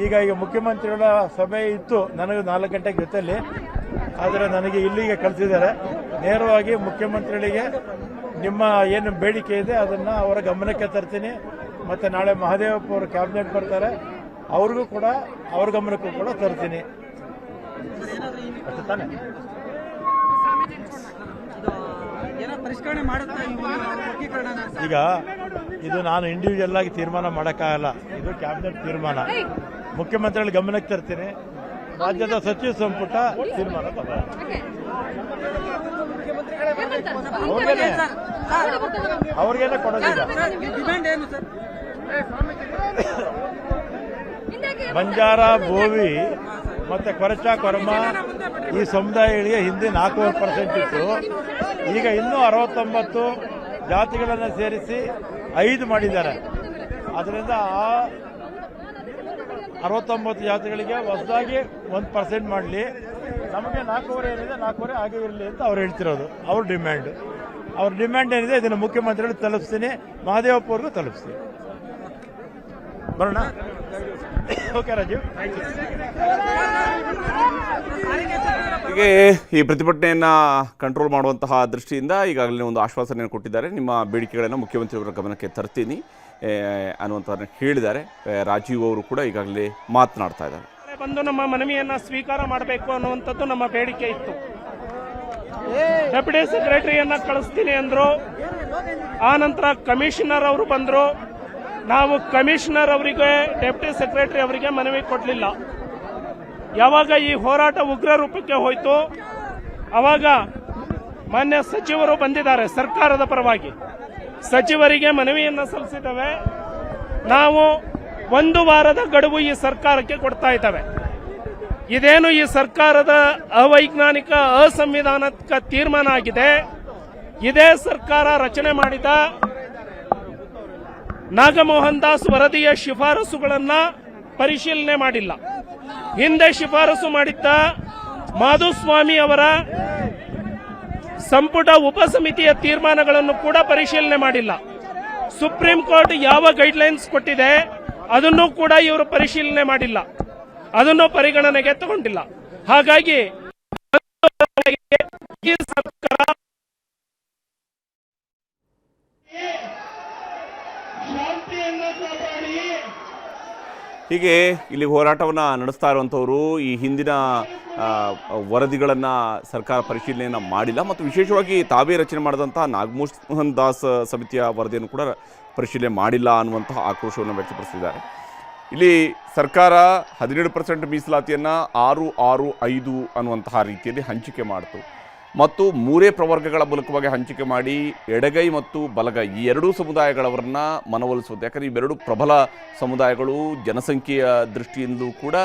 ಈಗ ಮುಖ್ಯಮಂತ್ರಿಗಳ ಸಭೆ ಇತ್ತು ನನಗೆ 4 ಗಂಟೆಗೆ ಜೊತೆಯಲ್ಲಿ, ಆದರೆ ನನಗೆ ಇಲ್ಲಿಗೆ ಕಳಿಸಿದ್ದಾರೆ. ನೇರವಾಗಿ ಮುಖ್ಯಮಂತ್ರಿಗಳಿಗೆ ನಿಮ್ಮ ಏನು ಬೇಡಿಕೆ ಇದೆ ಅದನ್ನು ಅವರ ಗಮನಕ್ಕೆ ತರ್ತೀನಿ. ಮತ್ತು ನಾಳೆ ಮಹದೇವಪ್ಪ ಅವರು ಕ್ಯಾಬಿನೆಟ್ ಬರ್ತಾರೆ, ಅವ್ರಿಗೂ ಕೂಡ ಅವ್ರ ಗಮನಕ್ಕೂ ಕೂಡ ತರ್ತೀನಿ. ಅಷ್ಟೇ ತಾನೆ? ಈಗ ಇದು ನಾನು ಇಂಡಿವಿಜುವಲ್ ಆಗಿ ತೀರ್ಮಾನ ಮಾಡೋಕ್ಕಾಗಲ್ಲ, ಇದು ಕ್ಯಾಬಿನೆಟ್ ತೀರ್ಮಾನ. ಮುಖ್ಯಮಂತ್ರಿಗಳ ಗಮನಕ್ಕೆ ತರ್ತೀನಿ. ರಾಜ್ಯದ ಸಚಿವ ಸಂಪುಟ ತೀರ್ಮಾನ ಅವ್ರಿಗೇನೆ ಕೊಡೋದಿಲ್ಲ. ಬಂಜಾರ, ಬೋವಿ ಮತ್ತೆ ಕೊರಚ, ಕೊರಮ ಈ ಸಮುದಾಯಗಳಿಗೆ ಹಿಂದೆ 4% ಇತ್ತು. ಈಗ ಇನ್ನೂ 69 ಜಾತಿಗಳನ್ನು ಸೇರಿಸಿ 5 ಮಾಡಿದ್ದಾರೆ. ಅದರಿಂದ ಆ 69 ಜಾತಿಗಳಿಗೆ ಹೊಸದಾಗಿ 1% ಮಾಡಲಿ. ನಮಗೆ 4.5 ಏನಿದೆ 4.5 ಹಾಗೆ ಇರಲಿ ಅಂತ ಅವ್ರು ಹೇಳ್ತಿರೋದು. ಅವ್ರ ಡಿಮ್ಯಾಂಡ್ ಏನಿದೆ ಇದನ್ನು ಮುಖ್ಯಮಂತ್ರಿಗಳು ತಲುಪಿಸ್ತೀನಿ, ಮಹದೇವಪ್ಪ ಅವ್ರಿಗೂ ತಲುಪಿಸ್ತೀನಿ. ಬರೋಣ. ಓಕೆ ರಾಜೀವ್. ಹೀಗೆ ಈ ಪ್ರತಿಭಟನೆಯನ್ನು ಕಂಟ್ರೋಲ್ ಮಾಡುವಂತಹ ದೃಷ್ಟಿಯಿಂದ ಈಗಾಗಲೇ ಒಂದು ಆಶ್ವಾಸನೆಯನ್ನು ಕೊಟ್ಟಿದ್ದಾರೆ. ನಿಮ್ಮ ಬೇಡಿಕೆಗಳನ್ನು ಮುಖ್ಯಮಂತ್ರಿಯವರ ಗಮನಕ್ಕೆ ತರ್ತೀನಿ ಅನ್ನುವಂಥದ್ದನ್ನು ಹೇಳಿದ್ದಾರೆ. ರಾಜೀವ್ ಅವರು ಕೂಡ ಈಗಾಗಲೇ ಮಾತನಾಡ್ತಾ ಇದ್ದಾರೆ. ಬಂದು ನಮ್ಮ ಮನವಿಯನ್ನ ಸ್ವೀಕಾರ ಮಾಡಬೇಕು ಅನ್ನುವಂಥದ್ದು ನಮ್ಮ ಬೇಡಿಕೆ ಇತ್ತು. ಡೆಪ್ಯೂಟಿ ಸೆಕ್ರೆಟರಿಯನ್ನ ಕಳಿಸ್ತೀನಿ ಅಂದ್ರು. ಆ ನಂತರ ಕಮಿಷನರ್ ಅವರು ಬಂದ್ರು. ನಾವು ಕಮಿಷನರ್ ಅವರಿಗೆ, ಡೆಪ್ಯೂಟಿ ಸೆಕ್ರೆಟರಿ ಅವರಿಗೆ ಮನವಿ ಕೊಡಲಿಲ್ಲ. ಯಾವಾಗ ಈ ಹೋರಾಟ ಉಗ್ರ ರೂಪಕ್ಕೆ ಹೋಯಿತು ಅವಾಗ ಮಾನ್ಯ ಸಚಿವರು ಬಂದಿದ್ದಾರೆ ಸರ್ಕಾರದ ಪರವಾಗಿ. ಸಚಿವರಿಗೆ ಮನವಿಯನ್ನ ಸಲ್ಲಿಸಿದ್ದೇವೆ. ನಾವು 1 ವಾರದ ಗಡುವು ಈ ಸರ್ಕಾರಕ್ಕೆ ಕೊಡ್ತಾ ಇದ್ದೇವೆ. ಇದೇನು ಈ ಸರ್ಕಾರದ ಅವೈಜ್ಞಾನಿಕ, ಅಸಂವಿಧಾನಿಕ ತೀರ್ಮಾನ ಆಗಿದೆ. ಇದೇ ಸರ್ಕಾರ ರಚನೆ ಮಾಡಿದ ನಾಗಮೋಹನ್ ದಾಸ್ ವರದಿಯ ಶಿಫಾರಸುಗಳನ್ನ ಪರಿಶೀಲನೆ ಮಾಡಿಲ್ಲ. ಹಿಂದೆ ಶಿಫಾರಸು ಮಾಡಿದ್ದ ಮಾಧುಸ್ವಾಮಿ ಅವರ ಸಂಪುಟ ಉಪಸಮಿತಿಯ ತೀರ್ಮಾನಗಳನ್ನು ಕೂಡ ಪರಿಶೀಲನೆ ಮಾಡಿಲ್ಲ. ಸುಪ್ರೀಂ ಕೋರ್ಟ್ ಯಾವ ಗೈಡ್ಲೈನ್ಸ್ ಕೊಟ್ಟಿದೆ ಅದನ್ನು ಕೂಡ ಇವರು ಪರಿಶೀಲನೆ ಮಾಡಿಲ್ಲ, ಅದನ್ನು ಪರಿಗಣನೆಗೆ ತಗೊಂಡಿಲ್ಲ. ಹಾಗಾಗಿ ಈ ಸರ್ಕಾರ ಹೀಗೆ ಇಲ್ಲಿ ಹೋರಾಟವನ್ನು ನಡೆಸ್ತಾ ಇರುವಂಥವರು ಈ ಹಿಂದಿನ ವರದಿಗಳನ್ನು ಸರ್ಕಾರ ಪರಿಶೀಲನೆಯನ್ನು ಮಾಡಿಲ್ಲ ಮತ್ತು ವಿಶೇಷವಾಗಿ ತಾವೇ ರಚನೆ ಮಾಡಿದಂಥ ನಾಗಮೋಹನ್ ದಾಸ್ ಸಮಿತಿಯ ವರದಿಯನ್ನು ಕೂಡ ಪರಿಶೀಲನೆ ಮಾಡಿಲ್ಲ ಅನ್ನುವಂತಹ ಆಕ್ರೋಶವನ್ನು ವ್ಯಕ್ತಪಡಿಸಿದ್ದಾರೆ. ಇಲ್ಲಿ ಸರ್ಕಾರ 17% ಮೀಸಲಾತಿಯನ್ನು 6-6-5 ಅನ್ನುವಂತಹ ರೀತಿಯಲ್ಲಿ ಹಂಚಿಕೆ ಮಾಡಿತು ಮತ್ತು 3 ಪ್ರವರ್ಗಗಳ ಮೂಲಕವಾಗಿ ಹಂಚಿಕೆ ಮಾಡಿ ಎಡಗೈ ಮತ್ತು ಬಲಗೈ ಈ ಎರಡೂ ಸಮುದಾಯಗಳವರನ್ನ ಮನವೊಲಿಸುವುದು. ಯಾಕಂದರೆ ಇವೆರಡು ಪ್ರಬಲ ಸಮುದಾಯಗಳು, ಜನಸಂಖ್ಯೆಯ ದೃಷ್ಟಿಯಿಂದಲೂ ಕೂಡ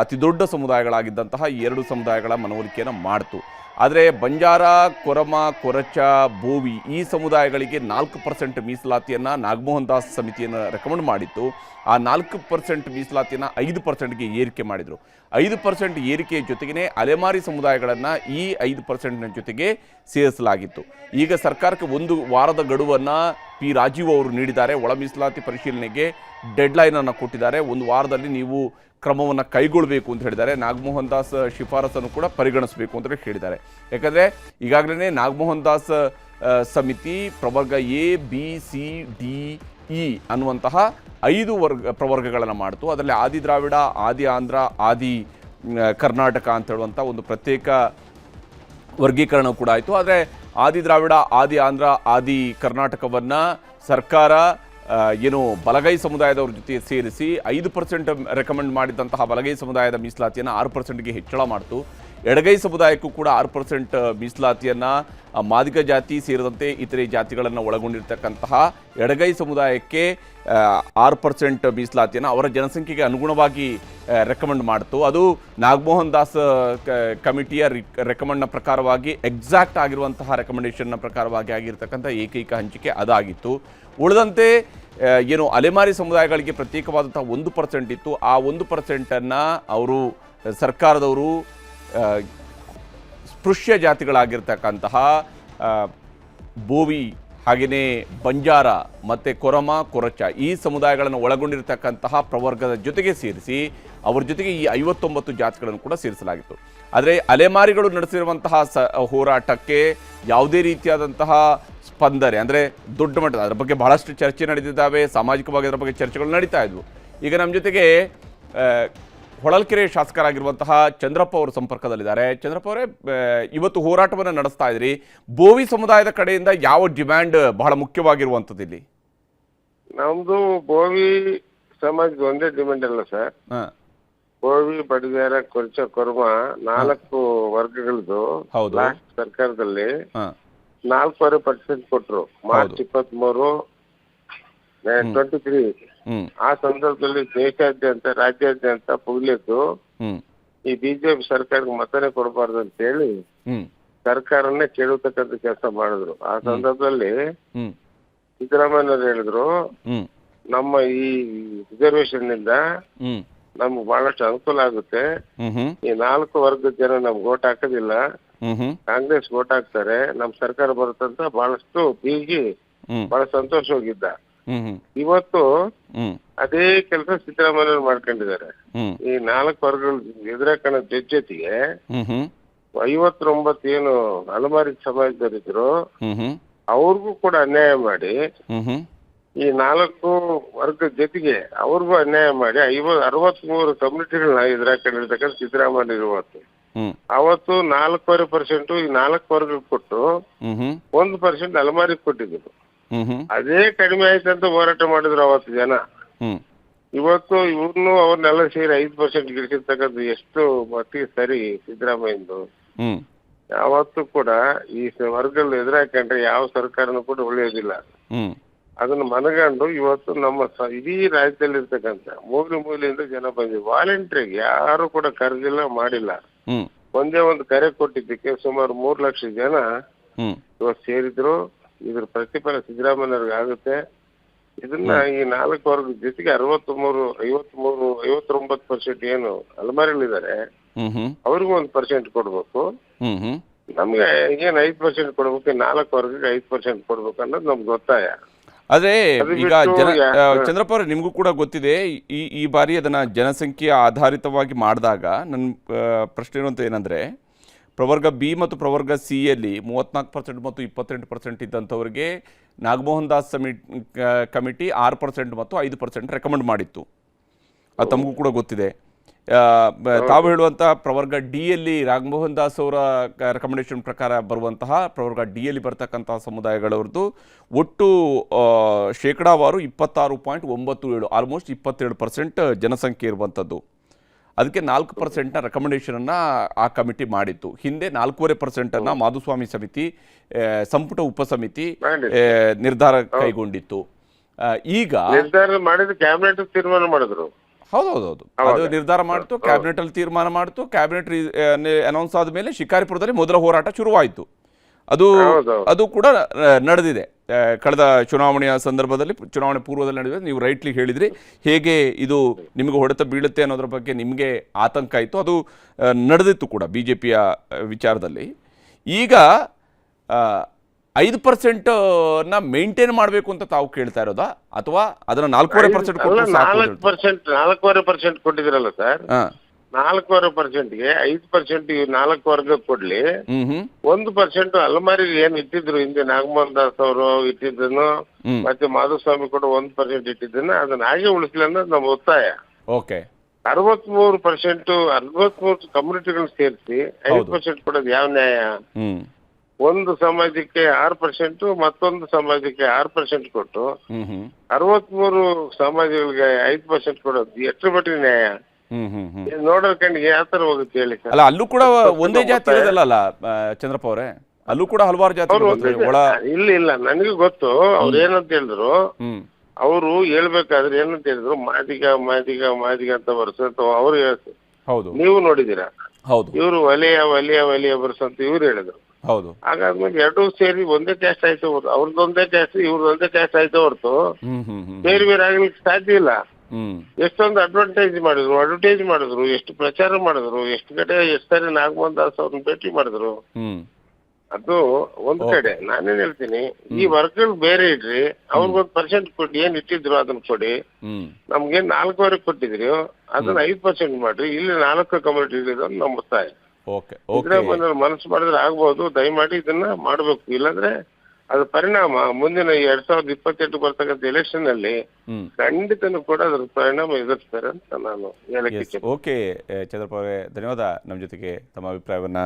ಅತಿ ದೊಡ್ಡ ಸಮುದಾಯಗಳಾಗಿದ್ದಂತಹ ಈ ಎರಡು ಸಮುದಾಯಗಳ ಮನವೊಲಿಕೆಯನ್ನು ಮಾಡಿತು. ಆದರೆ ಬಂಜಾರ, ಕೊರಮ, ಕೊರಚ, ಬೋವಿ ಈ ಸಮುದಾಯಗಳಿಗೆ 4% ಮೀಸಲಾತಿಯನ್ನು ನಾಗಮೋಹನ್ ದಾಸ್ ಸಮಿತಿಯನ್ನು ರೆಕಮೆಂಡ್ ಮಾಡಿತ್ತು. ಆ 4% ಮೀಸಲಾತಿಯನ್ನು 5%ಗೆ ಏರಿಕೆ ಮಾಡಿದರು. 5% ಏರಿಕೆಯ ಜೊತೆಗೇ ಅಲೆಮಾರಿ ಸಮುದಾಯಗಳನ್ನು ಈ 5% ಜೊತೆಗೆ ಸೇರಿಸಲಾಗಿತ್ತು. ಈಗ ಸರ್ಕಾರಕ್ಕೆ 1 ವಾರದ ಗಡುವನ್ನು ಪಿ ರಾಜೀವ್ ಅವರು ನೀಡಿದ್ದಾರೆ. ಒಳ ಮೀಸಲಾತಿ ಪರಿಶೀಲನೆಗೆ ಡೆಡ್ಲೈನನ್ನು ಕೊಟ್ಟಿದ್ದಾರೆ. 1 ವಾರದಲ್ಲಿ ನೀವು ಕ್ರಮವನ್ನು ಕೈಗೊಳ್ಳಬೇಕು ಅಂತ ಹೇಳಿದ್ದಾರೆ. ನಾಗಮೋಹನ್ ದಾಸ್ ಶಿಫಾರಸನ್ನು ಕೂಡ ಪರಿಗಣಿಸಬೇಕು ಅಂತ ಹೇಳಿದ್ದಾರೆ. ಯಾಕಂದರೆ ಈಗಾಗಲೇ ನಾಗಮೋಹನ್ ದಾಸ್ ಸಮಿತಿ ಪ್ರವರ್ಗ A, B, C, D, E ಅನ್ನುವಂತಹ 5 ಪ್ರವರ್ಗಗಳನ್ನು ಮಾಡಿತು. ಅದರಲ್ಲಿ ಆದಿ ದ್ರಾವಿಡ, ಆದಿ ಆಂಧ್ರ, ಆದಿ ಕರ್ನಾಟಕ ಅಂತ ಹೇಳುವಂಥ ಒಂದು ಪ್ರತ್ಯೇಕ ವರ್ಗೀಕರಣ ಕೂಡ ಆಯಿತು. ಆದರೆ ಆದಿ ದ್ರಾವಿಡ, ಆದಿ ಆಂಧ್ರ, ಆದಿ ಕರ್ನಾಟಕವನ್ನು ಸರ್ಕಾರ ಏನು ಬಲಗೈ ಸಮುದಾಯದವ್ರ ಜೊತೆ ಸೇರಿಸಿ 5% ರೆಕಮೆಂಡ್ ಮಾಡಿದಂತಹ ಬಲಗೈ ಸಮುದಾಯದ ಮೀಸಲಾತಿಯನ್ನು 6%ಗೆ ಹೆಚ್ಚಳ ಮಾಡಿತು. ಎಡಗೈ ಸಮುದಾಯಕ್ಕೂ ಕೂಡ 6% ಮೀಸಲಾತಿಯನ್ನು ಮಾದಿಗ ಜಾತಿ ಸೇರಿದಂತೆ ಇತರೆ ಜಾತಿಗಳನ್ನು ಒಳಗೊಂಡಿರ್ತಕ್ಕಂತಹ ಎಡಗೈ ಸಮುದಾಯಕ್ಕೆ 6% ಮೀಸಲಾತಿಯನ್ನು ಅವರ ಜನಸಂಖ್ಯೆಗೆ ಅನುಗುಣವಾಗಿ ರೆಕಮೆಂಡ್ ಮಾಡಿತು. ಅದು ನಾಗಮೋಹನ್ ದಾಸ್ ಕಮಿಟಿಯ ರೆಕಮೆಂಡ್ನ ಪ್ರಕಾರವಾಗಿ ಎಕ್ಸಾಕ್ಟ್ ಆಗಿರುವಂತಹ ರೆಕಮೆಂಡೇಷನ್ನ ಪ್ರಕಾರವಾಗಿ ಆಗಿರ್ತಕ್ಕಂಥ ಏಕೈಕ ಹಂಚಿಕೆ ಅದಾಗಿತ್ತು. ಉಳಿದಂತೆ ಏನು ಅಲೆಮಾರಿ ಸಮುದಾಯಗಳಿಗೆ ಪ್ರತ್ಯೇಕವಾದಂತಹ 1% ಇತ್ತು. ಆ 1%ಅನ್ನು ಅವರು ಸರ್ಕಾರದವರು ಸ್ಪೃಶ್ಯ ಜಾತಿಗಳಾಗಿರ್ತಕ್ಕಂತಹ ಬೋವಿ ಹಾಗೆಯೇ ಬಂಜಾರ ಮತ್ತು ಕೊರಮ, ಕೊರಚ ಈ ಸಮುದಾಯಗಳನ್ನು ಒಳಗೊಂಡಿರ್ತಕ್ಕಂತಹ ಪ್ರವರ್ಗದ ಜೊತೆಗೆ ಸೇರಿಸಿ ಅವರ ಜೊತೆಗೆ ಈ 59 ಜಾತಿಗಳನ್ನು ಕೂಡ ಸೇರಿಸಲಾಗಿತ್ತು. ಆದರೆ ಅಲೆಮಾರಿಗಳು ನಡೆಸಿರುವಂತಹ ಹೋರಾಟಕ್ಕೆ ಯಾವುದೇ ರೀತಿಯಾದಂತಹ ಸ್ಪಂದನೆ ಅಂದರೆ ದೊಡ್ಡ ಮಟ್ಟದ ಅದರ ಬಗ್ಗೆ ಬಹಳಷ್ಟು ಚರ್ಚೆ ನಡೆದಿದ್ದಾವೆ. ಸಾಮಾಜಿಕವಾಗಿ ಅದರ ಬಗ್ಗೆ ಚರ್ಚೆಗಳು ನಡೀತಾ ಇದ್ವು. ಈಗ ನಮ್ಮ ಜೊತೆಗೆ ಹೊಳಲ್ಕೆರೆ ಶಾಸಕರಾಗಿರುವಂತಹ ಚಂದ್ರಪ್ಪ ಅವರು ಸಂಪರ್ಕದಲ್ಲಿದ್ದಾರೆ. ಚಂದ್ರಪ್ಪ ಅವರೇ, ಇವತ್ತು ಹೋರಾಟವನ್ನು ನಡೆಸ್ತಾ ಇದ್ರಿ. ಬೋವಿ ಸಮುದಾಯದ ಕಡೆಯಿಂದ ಯಾವ ಡಿಮ್ಯಾಂಡ್ ಬಹಳ ಮುಖ್ಯವಾಗಿರುವಂಥದ್ದು ಇಲ್ಲಿ? ನಮ್ದು ಬೋವಿ ಸಮಾಜದ ಒಂದೇ ಡಿಮ್ಯಾಂಡ್ ಅಲ್ಲ ಸರ್. ಬೋವಿ, ಬಡಿಗೇರ, ಕೊರಚ, ಕೊರ್ಮ 4 ವರ್ಗಗಳದ್ದು ಲಾಸ್ಟ್ ಸರ್ಕಾರದಲ್ಲಿ 4% ಕೊಟ್ರು. ಮಾರ್ಚ್ 23, 23 ಆ ಸಂದರ್ಭದಲ್ಲಿ ದೇಶಾದ್ಯಂತ, ರಾಜ್ಯಾದ್ಯಂತ ಪುಗ್ಲಿದ್ದು ಈ ಬಿಜೆಪಿ ಸರ್ಕಾರಕ್ಕೆ ಮತನೇ ಕೊಡಬಾರ್ದು ಅಂತ ಹೇಳಿ ಸರ್ಕಾರನ್ನೇ ಕೇಳತಕ್ಕಂಥ ಕೆಲಸ ಮಾಡಿದ್ರು. ಆ ಸಂದರ್ಭದಲ್ಲಿ ಸಿದ್ದರಾಮಯ್ಯನವರು ಹೇಳಿದ್ರು, ನಮ್ಮ ಈ ರಿಸರ್ವೇಶನ್ ನಿಂದ ನಮ್ಗೆ ಬಹಳಷ್ಟು ಅನುಕೂಲ ಆಗುತ್ತೆ. ಈ 4 ವರ್ಗದ ಜನ ನಮ್ಗೆ ಓಟ್ ಹಾಕೋದಿಲ್ಲ, ಕಾಂಗ್ರೆಸ್ ಓಟ್ ಹಾಕ್ತಾರೆ, ನಮ್ ಸರ್ಕಾರ ಬರುತ್ತಂತ ಬಹಳಷ್ಟು ಬೀಗಿ ಬಹಳ ಸಂತೋಷ ಹೋಗಿದ್ದ. ಇವತ್ತು ಅದೇ ಕೆಲಸ ಸಿದ್ದರಾಮಯ್ಯವ್ರು ಮಾಡ್ಕೊಂಡಿದ್ದಾರೆ. ಈ 4 ವರ್ಗಗಳ ಎದುರಾಕಣ ಜೊತೆಗೆ 59 ಏನು ಅಲೆಮಾರಿ ಸಮಾಜದವರಿದ್ರು ಅವ್ರಿಗೂ ಕೂಡ ಅನ್ಯಾಯ ಮಾಡಿ, ಈ 4 ವರ್ಗದ ಜೊತೆಗೆ ಅವ್ರಿಗೂ ಅನ್ಯಾಯ ಮಾಡಿ 63 ಕಮ್ಯುನಿಟಿಗಳನ್ನ ಎದುರಾಕೊಂಡಿರ್ತಕ್ಕಂಥ ಸಿದ್ದರಾಮಯ್ಯ ಇವತ್ತು ಅವತ್ತು 4% ಈ 4 ವರ್ಗ ಕೊಟ್ಟು 1% ಅಲೆಮಾರಿಗೆ ಕೊಟ್ಟಿದ್ರು. ಅದೇ ಕಡಿಮೆ ಆಯ್ತಂತ ಹೋರಾಟ ಮಾಡಿದ್ರು ಅವತ್ತು ಜನ. ಇವತ್ತು ಇವ್ರನ್ನು ಅವ್ರನ್ನೆಲ್ಲ ಸೇರಿ 5% ಗಿಳಿಸಿರ್ತಕ್ಕಂಥ ಎಷ್ಟು ಮಟ್ಟಿಗೆ ಸರಿ ಸಿದ್ದರಾಮಯ್ಯಂದು? ಯಾವತ್ತೂ ಕೂಡ ಈ ವರ್ಗಗಳು ಎದುರಾಕೊಂಡ್ರೆ ಯಾವ ಸರ್ಕಾರನೂ ಕೂಡ ಉಳಿಯೋದಿಲ್ಲ. ಅದನ್ನ ಮನಗಂಡು ಇವತ್ತು ನಮ್ಮ ಇಡೀ ರಾಜ್ಯದಲ್ಲಿರ್ತಕ್ಕಂಥ ಮೂಲೆಯಿಂದ ಜನ ಬಂದಿದೆ. ವಾಲಂಟ್ರಿಗೆ ಯಾರು ಕೂಡ ಕರೆದಿಲ್ಲ, ಮಾಡಿಲ್ಲ. ಒಂದೇ ಒಂದು ಕರೆ ಕೊಟ್ಟಿದ್ದಕ್ಕೆ ಸುಮಾರು 3 ಲಕ್ಷ ಜನ ಇವತ್ತು ಸೇರಿದ್ರು. ಇದ್ರ ಪ್ರತಿಫಲ ಸಿದ್ದರಾಮಯ್ಯವ್ರಿಗೆ ಆಗುತ್ತೆ. ಇದನ್ನ ಈ 4 ವರ್ಗದ ಜೊತೆಗೆ 59% ಏನು ಅಲೆಮಾರಿಗಳಿದ್ದಾರೆ ಅವ್ರಿಗೂ 1% ಕೊಡ್ಬೇಕು. ನಮ್ಗೆ ಏನ್ 5% ಕೊಡ್ಬೇಕು, 4 ವರ್ಗಕ್ಕೆ 5% ಕೊಡ್ಬೇಕು ಅನ್ನೋದು ನಮ್ಗೆ ಒತ್ತಾಯ. ಆದ್ರೆ ಅದು ಈಗ ಬಿಟ್ಟು ಚಂದ್ರಪ್ಪ ಅವರೇ, ನಿಮಗೂ ಕೂಡ ಗೊತ್ತಿದೆ, ಈ ಬಾರಿ ಅದನ್ನ ಜನಸಂಖ್ಯೆಯ ಆಧಾರಿತವಾಗಿ ಮಾಡಿದಾಗ ನನ್ನ ಪ್ರಶ್ನೆ ಇರುವಂತ ಏನಂದ್ರೆ, ಪ್ರವರ್ಗ ಬಿ ಮತ್ತು ಪ್ರವರ್ಗ ಸಿ ಯಲ್ಲಿ 34% ಮತ್ತು 28% ಇದ್ದಂಥವರಿಗೆ ನಾಗಮೋಹನ್ ದಾಸ್ ಕಮಿಟಿ 6% ಮತ್ತು 5% ರೆಕಮೆಂಡ್ ಮಾಡಿತ್ತು. ಅದು ತಮಗೂ ಕೂಡ ಗೊತ್ತಿದೆ. ತಾವು ಹೇಳುವಂಥ ಪ್ರವರ್ಗ ಡಿ ಯಲ್ಲಿ ನಾಗಮೋಹನ್ ದಾಸ್ ಅವರ ರೆಕಮೆಂಡೇಶನ್ ಪ್ರಕಾರ ಬರುವಂತಹ ಪ್ರವರ್ಗ ಡಿ ಯಲ್ಲಿ ಬರ್ತಕ್ಕಂತಹ ಸಮುದಾಯಗಳವ್ರದ್ದು ಒಟ್ಟು ಶೇಕಡಾವಾರು 26.97, ಆಲ್ಮೋಸ್ಟ್ 27% ಜನಸಂಖ್ಯೆ ಇರುವಂಥದ್ದು. ಅದಕ್ಕೆ 4% ರೆಕಮೆಂಡೇಶನನ್ನು ಆ ಕಮಿಟಿ ಮಾಡಿತ್ತು. ಹಿಂದೆ 4.5% ಮಾಧುಸ್ವಾಮಿ ಸಮಿತಿ, ಸಂಪುಟ ಉಪಸಮಿತಿ ನಿರ್ಧಾರ ಕೈಗೊಂಡಿತ್ತು. ಈಗ ನಿರ್ಧಾರ ಮಾಡಿದ ಕ್ಯಾಬಿನೆಟ್ ತೀರ್ಮಾನ ಮಾಡಿದ್ರು. ಹೌದೌದು, ಅದು ನಿರ್ಧಾರ ಮಾಡಿತು, ಕ್ಯಾಬಿನೆಟ್ ಅಲ್ಲಿ ತೀರ್ಮಾನ ಮಾಡಿತು. ಕ್ಯಾಬಿನೆಟ್ ಅನೌನ್ಸ್ ಆದಮೇಲೆ ಶಿಕಾರಿಪುರದಲ್ಲಿ ಮೊದಲ ಹೋರಾಟ ಶುರುವಾಯಿತು. ಅದು ಕೂಡ ನಡೆದಿದೆ. ಕಳೆದ ಚುನಾವಣೆಯ ಸಂದರ್ಭದಲ್ಲಿ, ಚುನಾವಣೆ ಪೂರ್ವದಲ್ಲಿ ನಡೆದಿದೆ. ನೀವು ರೈಟ್ಲಿ ಹೇಳಿದ್ರಿ, ಹೇಗೆ ಇದು ನಿಮಗೆ ಹೊಡೆತ ಬೀಳುತ್ತೆ ಅನ್ನೋದ್ರ ಬಗ್ಗೆ ನಿಮಗೆ ಆತಂಕ ಇತ್ತು. ಅದು ನಡೆದಿತ್ತು ಕೂಡ ಬಿಜೆಪಿಯ ವಿಚಾರದಲ್ಲಿ. ಈಗ 5% ಮೇಂಟೈನ್ ಮಾಡಬೇಕು ಅಂತ ತಾವು ಕೇಳ್ತಾ ಇರೋದಾ, ಅಥವಾ ಅದನ್ನ 4.5% 4.5% ಕೊಟ್ಟಿದ್ರಲ್ಲ ಸರ್, 4.5%ಗೆ 5% 4 ವರ್ಗ ಕೊಡ್ಲಿ. 1% ಅಲಮಾರಿಗೆ ಏನ್ ಇಟ್ಟಿದ್ರು ಹಿಂದೆ ನಾಗಮೋಹನ್ ದಾಸ್ ಅವರು ಇಟ್ಟಿದ್ದನ್ನು, ಮತ್ತೆ ಮಾಧುಸ್ವಾಮಿ ಕೂಡ 1% ಇಟ್ಟಿದ್ದನ್ನ ಅದನ್ನ ಹಾಗೆ ಉಳಿಸ್ಲಿ ಅನ್ನೋದು ನಮ್ಮ ಒತ್ತಾಯ. ಓಕೆ, 63% ಕಮ್ಯುನಿಟಿಗಳನ್ನ ಸೇರಿಸಿ 5% ಕೊಡೋದು ಯಾವ ನ್ಯಾಯ? ಒಂದು ಸಮಾಜಕ್ಕೆ 6%, ಮತ್ತೊಂದು ಸಮಾಜಕ್ಕೆ 6% ಕೊಟ್ಟು 63 ಸಮಾಜಗಳಿಗೆ 5% ಕೊಡೋದು ಎಷ್ಟು ಮಟ್ಟಿಗೆ ನ್ಯಾಯ? ನೋಡೋ ಕಣ್ಣಿಗೆ ಯಾವ ತರ ಹೋಗುತ್ತೆ ಹೇಳಿ ಸರ್? ಅಲ್ಲ, ಅಲ್ಲೂ ಕೂಡ ಒಂದೇ ಜಾತಿ ಇರೋದಲ್ಲ ಚಂದ್ರಪ್ಪ ಅವರೇ, ಅಲ್ಲೂ ಕೂಡ ಹಲವಾರು ಜಾತಿ ಇಲ್ಲ ನನಗೆ ಗೊತ್ತು. ಅವ್ರು ಏನಂತ ಹೇಳಿದ್ರು, ಅವರು ಹೇಳ್ಬೇಕಾದ್ರೆ ಏನಂತ ಹೇಳಿದ್ರು, ಮಾದಿಗ ಮಾದಿಗ ಮಾದಿಗ ಅಂತ ಬರ್ಸಂತ ಅವ್ರು ಹೇಳ್ತಾರೆ. ಹೌದು, ನೀವು ನೋಡಿದೀರಾ? ಹೌದು. ಇವರು ವಲಿಯ ಬರ್ಸಂತ ಇವ್ರು ಹೇಳಿದ್ರು. ಹೌದು. ಹಾಗಾದ್ಮೇಲೆ ಎರಡೂ ಸೇರಿ ಒಂದೇ ಕ್ಯಾಸ್ಟ್ ಆಯ್ತು, ಅವ್ರದ್ದೊಂದೇ ಕ್ಯಾಸ್ಟ್ ಇವ್ರದೊಂದೇ ಕ್ಯಾಸ್ಟ್ ಆಯ್ತು ಹೊರತು ಬೇರೆ ಬೇರೆ ಆಗ್ಲಿಕ್ಕೆ ಸಾಧ್ಯ ಇಲ್ಲ. ಎಷ್ಟೊಂದು ಅಡ್ವರ್ಟೈಸ್ ಮಾಡಿದ್ರು, ಎಷ್ಟು ಪ್ರಚಾರ ಮಾಡಿದ್ರು, ಎಷ್ಟು ಸಾರಿ ನಾಗಮೋಹನ್ ದಾಸ್ ಅವ್ರನ್ನ ಭೇಟಿ ಮಾಡಿದ್ರು. ಅದು ಒಂದ್ ಕಡೆ. ನಾನೇನ್ ಹೇಳ್ತೀನಿ, ಈ ವರ್ಗಗಳು ಬೇರೆ ಇಡ್ರಿ, ಅವ್ರಿಗೊಂದು % ಕೊಟ್ಟು ಏನ್ ಇಟ್ಟಿದ್ರು ಅದನ್ನ ಕೊಡಿ. ನಮ್ಗೇನ್ 4 ಕೊಟ್ಟಿದ್ರಿ ಅದನ್ನ 5% ಮಾಡ್ರಿ. ಇಲ್ಲಿ 4 ಕಮ್ಯುನಿಟಿ ಇರೋದು ನಮ್ಮ ಒತ್ತಾಯ. ಮನಸ್ಸು ಮಾಡಿದ್ರೆ ಆಗ್ಬಹುದು. ದಯಮಾಡಿ ಇದನ್ನ ಮಾಡ್ಬೇಕು. ಇಲ್ಲಾಂದ್ರೆ ಅದ್ರ ಪರಿಣಾಮ ಮುಂದಿನ 2028 ಬರ್ತಕ್ಕಂಥ ಎಲೆಕ್ಷನ್ ಅಲ್ಲಿ ಖಂಡಿತನೂ ಕೂಡ ಅದ್ರ ಪರಿಣಾಮ ಎದುರಿಸ್ತಾರೆ ಅಂತ ನಾನು ಹೇಳಕ್ಕೆ. ಓಕೆ ಚಂದ್ರಪ್ಪ ಅವರೇ, ಧನ್ಯವಾದ ನಮ್ಮ ಜೊತೆಗೆ ತಮ್ಮ ಅಭಿಪ್ರಾಯವನ್ನ